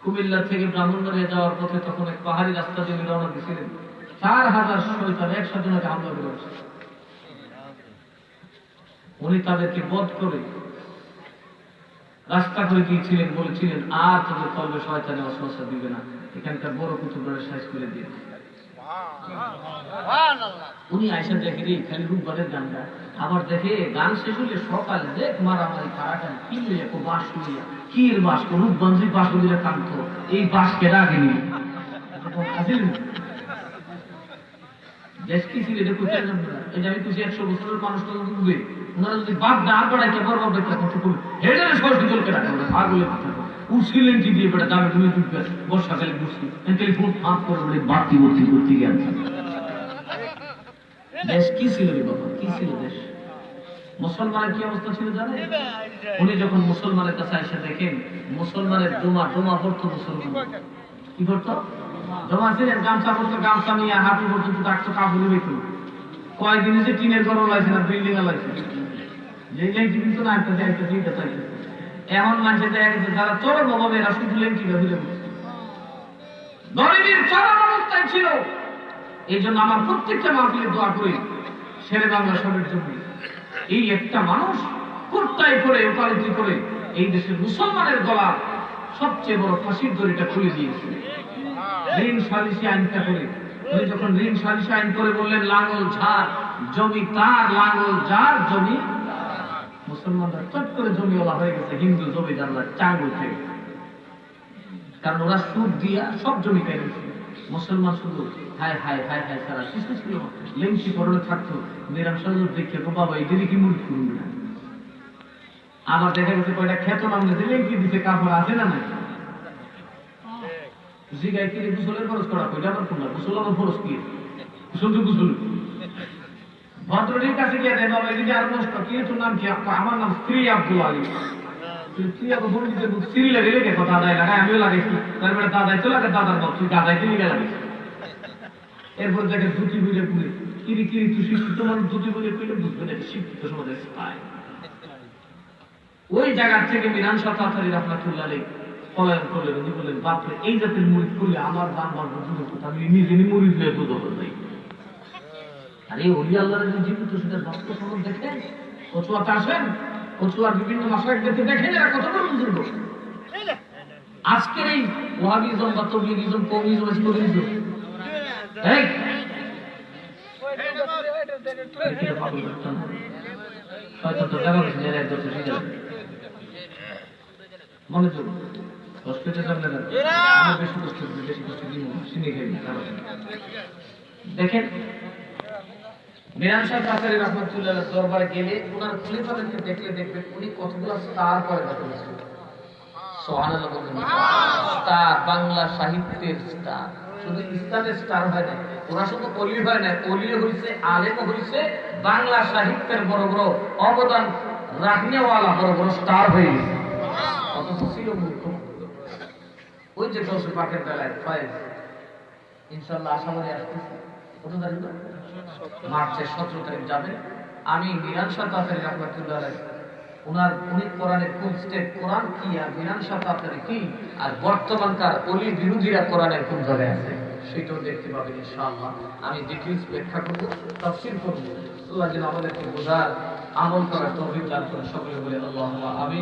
কুমিল্লা থেকে ব্রাহ্মণবাড়িয়া যাওয়ার পথে তখন এক পাহাড়ি রাস্তা দিয়ে রওনা দিয়েছিলেন। 4000 শয়তান একসাথে ওনাকে হামলা করেছে। উনি তাদেরকে বধ করে রাস্তা করে দিয়েছিলেন, বলেছিলেন আর তোদের কলবে শয়তানে অসহসা দিবে না, এখানকার বড় কুতুবরা সাইজ করে দিয়ে। উনি আয়সা দেখে রে খালি রূপবাদের গান গায়, আবার দেখে গান শেষ হলে সকালে দেখ মারামারি কারাকারি কি লইয়া কো বাস লইয়া কি এর বাস কো রূপগঞ্জের বাস লইয়া কান্ত এই বাস কেডা গেলি আসিল দেশ কি ছিল এটা কোথায় জানবো না। এই যে আমি খুশি 100 বছরের মানুষ তো বুঝবে, ওনারা যদি বাপ না পড়াইতে পারবো বেটা কত করবে হেডের সরস্বতী দলকে রাখা ওরা পাগলের কথা উছিলেন কি দিয়ে বেটা দামে তুমি টুকবে বর্ষাকালে বুঝছি টেলিফোন ফাঁক করে বলে বাতি ভর্তি করতে গেল। দেশ কি ছিল রে বাবা, কি ছিল দেশ? মুসলমানের কি অবস্থা ছিল জানেন? উনি যখন মুসলমানের কাছে এসে দেখেন মুসলমানের ডোমা পড়তো, মুসলমান কি করতো? ডোমা ছিলেন, গামছা পড়তো, গামছা নিয়ে হাঁটু পড়তো, ডাকতো কাপড় বেতো। কয়েকদিনে যে টিনের ঘর লাইছে না বিল্ডিং লাইছে, যে লেংটি কিন্তু না একটা একটা চিন্তা চাইছে। এমন মানুষের দেখা গেছে যারা চরম অভাবে এরা শুধু লেংটিটা ঘুরে গরিবের চরম অবস্থায় ছিল। এই জন্য আমার প্রত্যেকটা মাহফিলে দোয়া করি শেরে বাংলা সবের জন্য। এই একটা মানুষ কুর্তায় করে ওকালতি করে এই দেশের মুসলমানের গলা সবচেয়ে বড় ফাঁসির দড়িটা খুলে দিয়েছে। ঋণ সালিসি আইনটা করে উনি যখন ঋণ সালিসি আইন করে বললেন লাঙ্গল ঝাড় জমি তার, লাঙ্গল যার জমি, মুসলমানরা চট করে জমিওয়ালা হয়ে গেছে, হিন্দু জমিদাররা চাঙ্গুল থেকে। কারণ ওরা সুদ দিয়া সব জমি কেড়েছে। মুসলমান শুধু হায় হায় হায় হায় সারা কিছু ছিল, লেংসি পরনে থাকতো, নিরাম সাজুর দেখে বাবা এই দিদি কি মুড়ি করুন না। আবার দেখা গেছে কয়টা খেত নামলে লেংসি দিতে কাপড় আছে না নাই জিগাই কিনে গোসলের খরচ করা কইটা আবার কোনটা গোসল আবার খরচ কি গোসল তো গোসল। ভদ্রটির কাছে গিয়ে দেয় বাবা এদিকে আর নষ্ট কি তোর নাম কি? আমার নাম শ্রী আব্দুল আলী। তুই আবার বন্ধুদের শ্রী লাগে রেখে কথা দাদাই লাগাই, আমিও লাগাইছি, তারপরে দাদাই তো লাগে দাদার বাপ তুই দাদাইকে লিখে লাগাইছি। এরপর দেখে ধুতি বুঝে পুরে কিরি কিরি তুই শিক্ষিত মানুষ ধুতি বুঝে পেলে বুঝবে দেখে শিক্ষিত সমাজের পায়। ওই জায়গার থেকে মিরান শাহ তাতারী রাহমাতুল্লাহ আলাইহি পলায়ন করলেন। উনি বললেন বাপরে এই জাতের মুরিদ করলে আমার দান বাড়বো, আমি নিজে মুরিদ হয়ে তো দখল নাই। আরে ওলি আল্লাহর যে জীবিত সেটা রক্ত সনদ দেখেন, কচুয়াতে আসেন, কচুয়ার বিভিন্ন মাসায়েখদেরকে দেখেন এরা কত বড় বুজুর্গ। আজকের এই ওয়াহাবিজম বা তবলিগিজম কওমিজম আছে কবিজম এই হয়তো তো দেখা গেছে এরা একদম শিখে মনে তো হসপিটালে যাবেন না, আমার বেশি কষ্ট দিন শুনে খেয়ে দেখেন মিরান শাহ কাকারি রহমতুল্লাহ দরবারে গেলে ওনার খলিফাদেরকে দেখলে দেখবেন উনি কতগুলো স্টার পয়দা করেছেন। সুবহানাল্লাহ বলবেন। স্টার, বাংলা সাহিত্যের স্টার, শুধু ইসলামের স্টার হয় না, ওরা শুধু অলি হয় না, অলিও হয়েছে, আলেমও হয়েছে, বাংলা সাহিত্যের বড় বড় অবদান রাখনেওয়ালা বড় বড় স্টার হয়ে গেছে। অথচ ছিল মূর্খ। ওই যে গৌসে পাকের বেলায় ফয়েজ ইনশাআল্লাহ আশাবাদী আসতেছে, কত তারিখ না? মার্চের 17 তারিখ যাবে। আমি মিরান শাহ কাকারি রহমতুল্লাহ আলাইহি উনি কোরআনের কোন স্টেপ, কোরআন কি আর মিরান শাহ কাকারি কি, আর বর্তমানকার অলি বিরোধীরা কোরআনের কোন জায়গায় আছে সেটাও দেখতে পাবেন ইনশাআল্লাহ। আমি ডিটেইলস ব্যাখ্যা করবো, তাফসীর করবো। আল্লাহ যেন আমাদেরকে বোঝার, আমল করার তৌফিক দান করেন। সকলে বলে আল্লাহুম্মা আমিন।